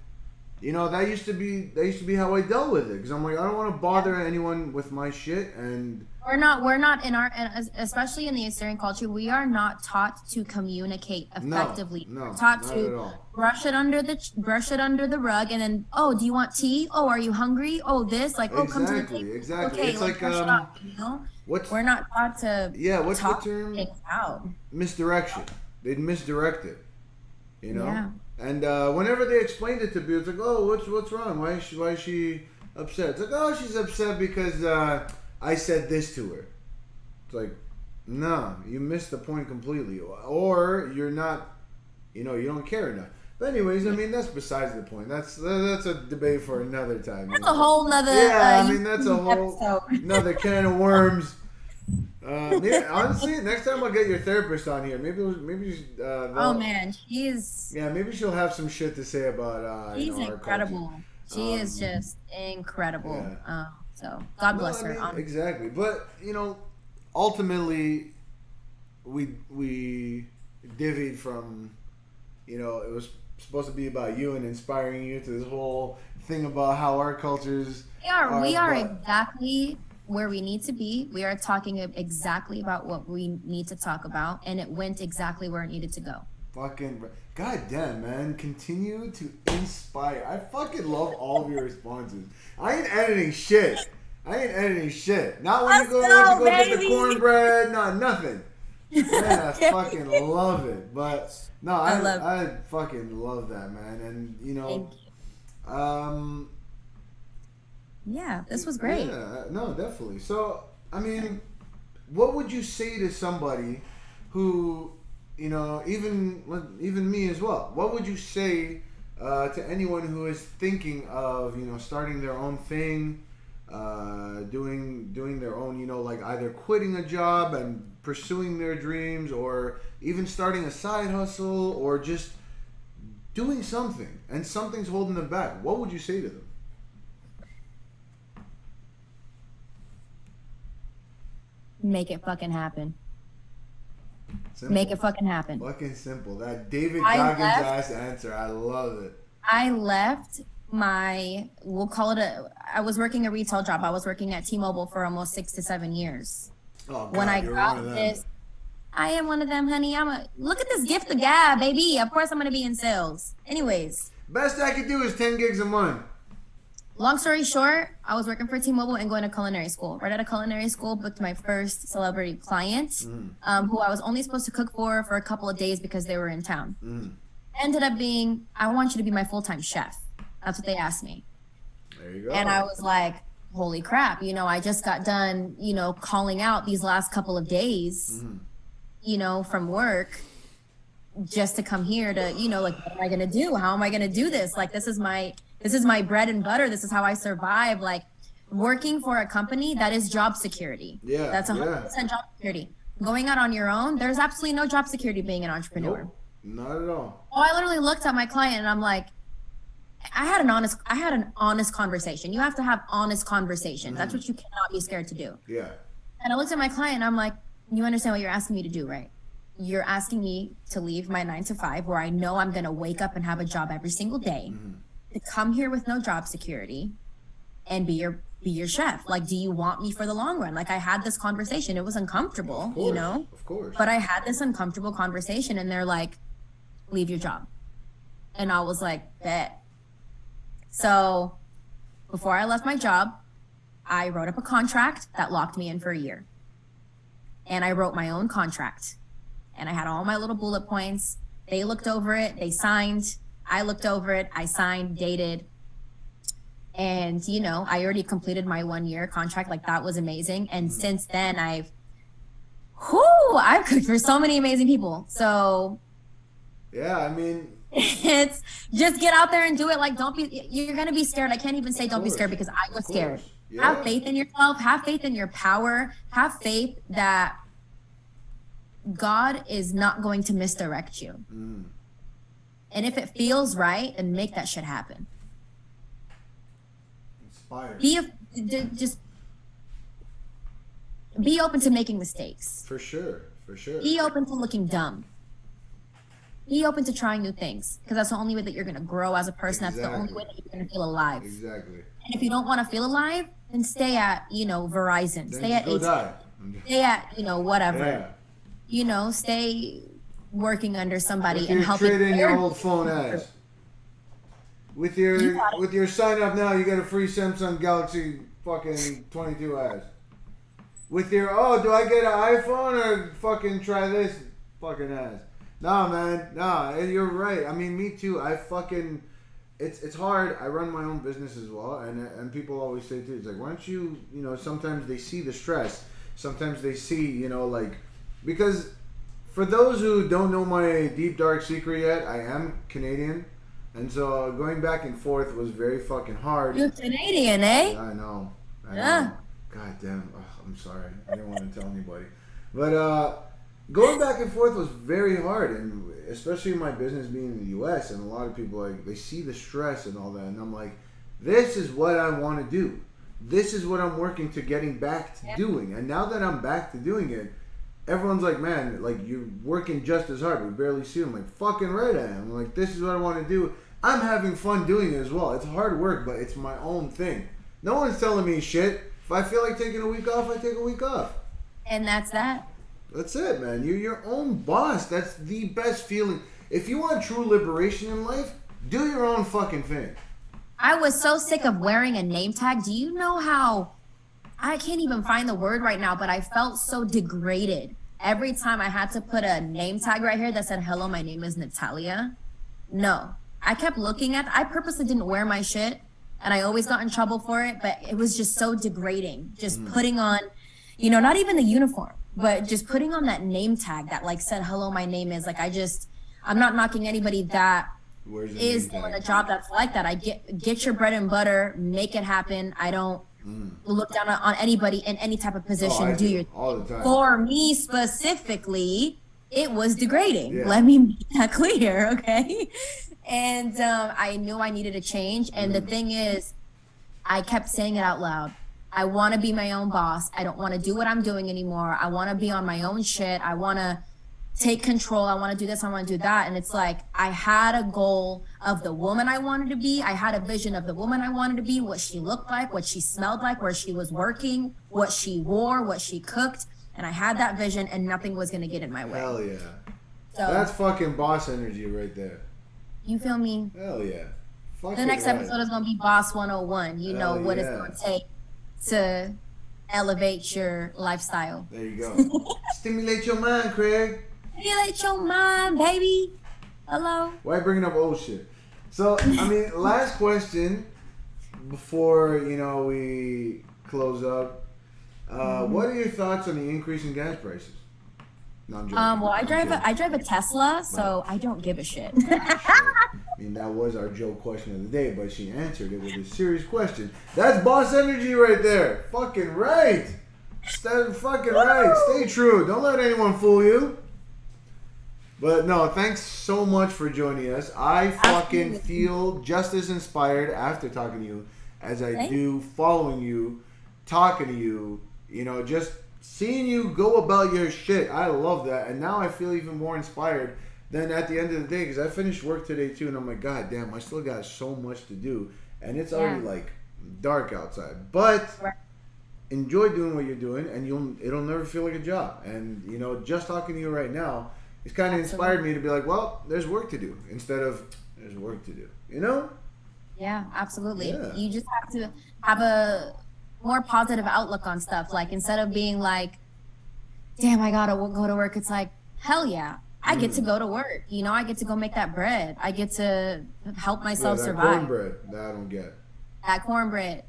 that used to be how I dealt with it, because I'm like, I don't want to bother anyone with my shit. And we're not in our, and especially in the Assyrian culture, we are not taught to communicate effectively. No, We're taught not at to all. brush it under the rug, and then, oh, do you want tea? Oh, are you hungry? Oh, this, like, oh, come to the table. Exactly. Okay, It's like, like, brush it up, we're not taught to what's the talk term? things out. Misdirection. They'd misdirect it. Yeah. And whenever they explained it to me, it's like, oh, what's wrong? Why is she upset? It's like, oh, she's upset because I said this to her. It's like, no, you missed the point completely, or you're not, you don't care enough. But anyways, I mean, that's besides the point. That's a debate for another time. That's a whole nother. Yeah, I mean, that's a whole episode. another can of worms. Honestly, next time I'll get your therapist on here. Maybe. Oh man, she's. Yeah, maybe she'll have some shit to say about. She's incredible. She is just incredible. Yeah. So God bless her. Exactly, but ultimately, we divvied from. It was supposed to be about you and inspiring you to this whole thing about how our cultures. We are exactly where we need to be. We are talking exactly about what we need to talk about, and it went exactly where it needed to go. Fucking goddamn, man! Continue to inspire. I fucking love all of your responses. I ain't editing shit. Not when you go get the cornbread. No, nothing. Man, I fucking love it. But no, I fucking love that, man. And Thank you. Yeah, this was great. Yeah, no, definitely. So, I mean, what would you say to somebody who, even me as well? What would you say to anyone who is thinking of, starting their own thing, doing their own, like either quitting a job and pursuing their dreams, or even starting a side hustle, or just doing something, and something's holding them back? What would you say to them? Make it fucking happen. Simple. Make it fucking happen. Fucking simple. That David Goggins ass answer. I love it. I left we'll call it I was working a retail job. I was working at T-Mobile for almost 6 to 7 years. Oh, God, when I got this, I am one of them, honey. Look at this gift of gab, baby. Of course I'm going to be in sales. Anyways. Best I could do is 10 gigs a month. Long story short, I was working for T-Mobile and going to culinary school. Right out of culinary school, booked my first celebrity client, who I was only supposed to cook for a couple of days because they were in town. Ended up being, I want you to be my full-time chef. That's what they asked me. There you go. And I was like, holy crap. I just got done, calling out these last couple of days, from work, just to come here to, like, what am I going to do? How am I going to do this? Like, this is my bread and butter. This is how I survive. Like, working for a company that is job security. Yeah. That's 100% job security. Going out on your own, there's absolutely no job security being an entrepreneur. Nope, not at all. Oh, I literally looked at my client and I'm like, I had an honest conversation. You have to have honest conversations. That's what you cannot be scared to do. Yeah. And I looked at my client and I'm like, you understand what you're asking me to do, right? You're asking me to leave my 9 to 5 where I know I'm going to wake up and have a job every single day, to come here with no job security and be your chef. Like, do you want me for the long run? Like, I had this conversation. It was uncomfortable, Of course. But I had this uncomfortable conversation and they're like, leave your job. And I was like, bet. So before I left my job, I wrote up a contract that locked me in for a year. And I wrote my own contract. And I had all my little bullet points. They looked over it. They signed. I looked over it. I signed, dated. And, I already completed my 1-year contract. Like, that was amazing. And since then, I've cooked for so many amazing people. So. Yeah, I mean. It's just get out there and do it. Like, you're going to be scared. I can't even say don't be scared because I was scared. Yeah. Have faith in yourself. Have faith in your power. Have faith that God is not going to misdirect you. And if it feels right, then make that shit happen. Inspired. Just be open to making mistakes. For sure. for sure. Be open to looking dumb. Be open to trying new things, because that's the only way that you're going to grow as a person. Exactly. That's the only way that you're going to feel alive. Exactly. And if you don't want to feel alive, then stay at, Verizon. Then stay at go die. Stay at, whatever. Yeah. Stay working under somebody and helping. Trading your old phone ass. With your sign up now, you get a free Samsung Galaxy fucking 22 ass. With your do I get an iPhone or fucking try this fucking ass? Nah, man, nah, you're right. I mean, me too. It's hard. I run my own business as well, and people always say too, it's like, why don't you, sometimes they see the stress. Sometimes they see, because for those who don't know my deep dark secret yet, I am Canadian. And so going back and forth was very fucking hard. You're Canadian, eh? Yeah, I know. Yeah. God damn. Oh, I'm sorry. I didn't want to tell anybody. But going back and forth was very hard. And especially my business being in the U.S. And a lot of people, they see the stress and all that. And I'm like, this is what I want to do. This is what I'm working to getting back to doing. And now that I'm back to doing it, everyone's like, man, you're working just as hard. We barely see them. Like, fucking right I am. I'm like, this is what I want to do. I'm having fun doing it as well. It's hard work, but it's my own thing. No one's telling me shit. If I feel like taking a week off, I take a week off. And that's that. That's it, man. You're your own boss. That's the best feeling. If you want true liberation in life, do your own fucking thing. I was so sick of wearing a name tag. Do you know how... I can't even find the word right now, but I felt so degraded every time I had to put a name tag right here that said, hello, my name is Natalia. No. I kept looking at, I purposely didn't wear my shit, and I always got in trouble for it, but it was just so degrading. Just putting on, not even the uniform, but just putting on that name tag that said, hello, my name is, I'm not knocking anybody that is doing a job that's like that. I get your bread and butter, make it happen. I don't look down on anybody in any type of position. Do your all the time. For me specifically, it was degrading. Yeah. Let me make that clear, okay? And I knew I needed a change. And the thing is, I kept saying it out loud. I want to be my own boss. I don't want to do what I'm doing anymore. I want to be on my own shit. I want to take control. I want to do this. I want to do that. And it's like, I had a goal of the woman I wanted to be. I had a vision of the woman I wanted to be, what she looked like, what she smelled like, where she was working, what she wore, what she cooked. And I had that vision, and nothing was going to get in my way. Hell yeah. So, that's fucking boss energy right there. You feel me? Hell yeah. The next episode is going to be Boss 101. You know what it's going to take to elevate your lifestyle. There you go. Stimulate your mind, Craig. Stimulate your mind, baby. Hello? Why bringing up old shit? So, last question before, we close up. What are your thoughts on the increase in gas prices? No, I'm joking. Well, I drive a Tesla, so I don't give a shit. That was our joke question of the day, but she answered it with a serious question. That's boss energy right there. Fucking right. Fucking right. Stay true. Don't let anyone fool you. But no, thanks so much for joining us. I fucking feel just as inspired after talking to you as I do following you, talking to you, just seeing you go about your shit. I love that. And now I feel even more inspired than at the end of the day, because I finished work today too, and I'm like, God damn, I still got so much to do. And it's already dark outside. But enjoy doing what you're doing, and it'll never feel like a job. And, just talking to you right now, it's kind of inspired me to be like, well, there's work to do instead of there's work to do, Yeah, absolutely. Yeah. You just have to have a more positive outlook on stuff. Instead of being like, damn, I gotta go to work, it's like, hell yeah, I get to go to work. I get to go make that bread. I get to help myself survive. Cornbread that I don't get. That cornbread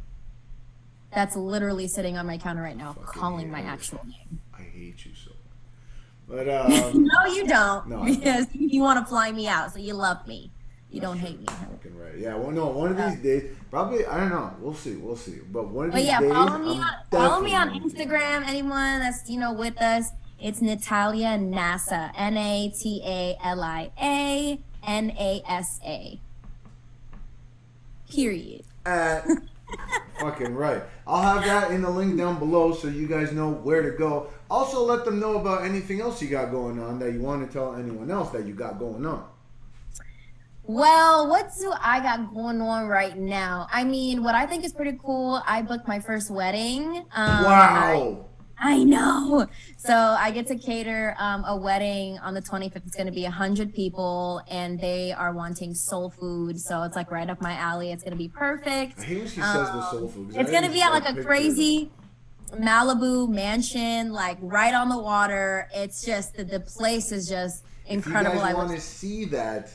that's literally sitting on my counter right now, calling my actual name. I hate you so much. But no, you don't. No, because you want to fly me out, so you love me. You don't hate me. Fucking right. Yeah. Well, no. One of these days, probably. I don't know. We'll see. But one of these days, follow me on Instagram. Anyone that's with us, it's Natalia NASA. NATALIA NASA. Period. Fucking right. I'll have that in the link down below so you guys know where to go. Also, let them know about anything else you got going on that you want to tell anyone else that you got going on. Well, what do I got going on right now? I mean, what I think is pretty cool, I booked my first wedding. Wow. I know. So I get to cater a wedding on the 25th. It's going to be 100 people, and they are wanting soul food. So it's like right up my alley. It's going to be perfect. I hate when she says the soul food. It's going to be at like a crazy Malibu mansion, like right on the water. It's just the place is just incredible. If you guys want to see that,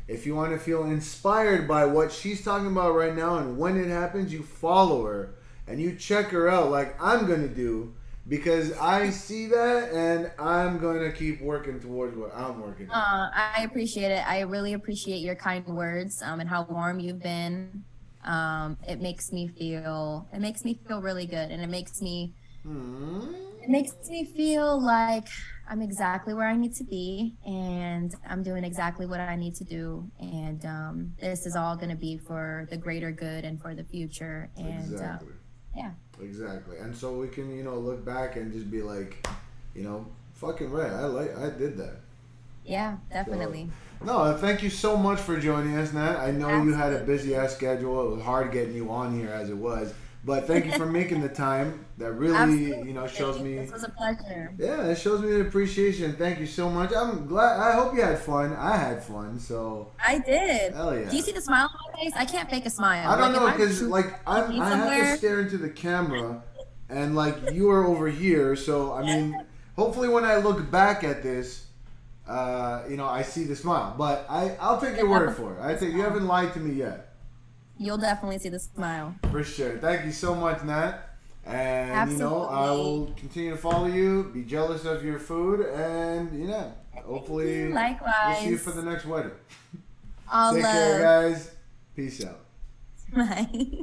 if you want to feel inspired by what she's talking about right now and when it happens, you follow her and you check her out like I'm going to do. Because I see that, and I'm going to keep working towards what I'm working on. I appreciate it. I really appreciate your kind words and how warm you've been. It makes me feel really good, and it makes me feel like I'm exactly where I need to be, and I'm doing exactly what I need to do, and this is all going to be for the greater good and for the future. And exactly. Yeah. Exactly. And so we can, look back and just be like, fucking right. I did that. Yeah, definitely. So, no, thank you so much for joining us, Nat. I know Absolutely. You had a busy ass schedule. It was hard getting you on here as it was. But thank you for making the time. That really, shows me. This was a pleasure. Yeah, it shows me the appreciation. Thank you so much. I'm glad. I hope you had fun. I had fun. So I did. Hell yeah. Do you see the smile on my face? I can't fake a smile. I don't know because I have to stare into the camera, and you are over here. So I mean, hopefully when I look back at this, I see the smile. But I'll take your word for it. I think you haven't lied to me yet. You'll definitely see the smile. For sure. Thank you so much, Nat. And, Absolutely. I will continue to follow you, be jealous of your food, and, hopefully Likewise. We'll see you for the next wedding. All Take love. care, guys. Peace out. Bye.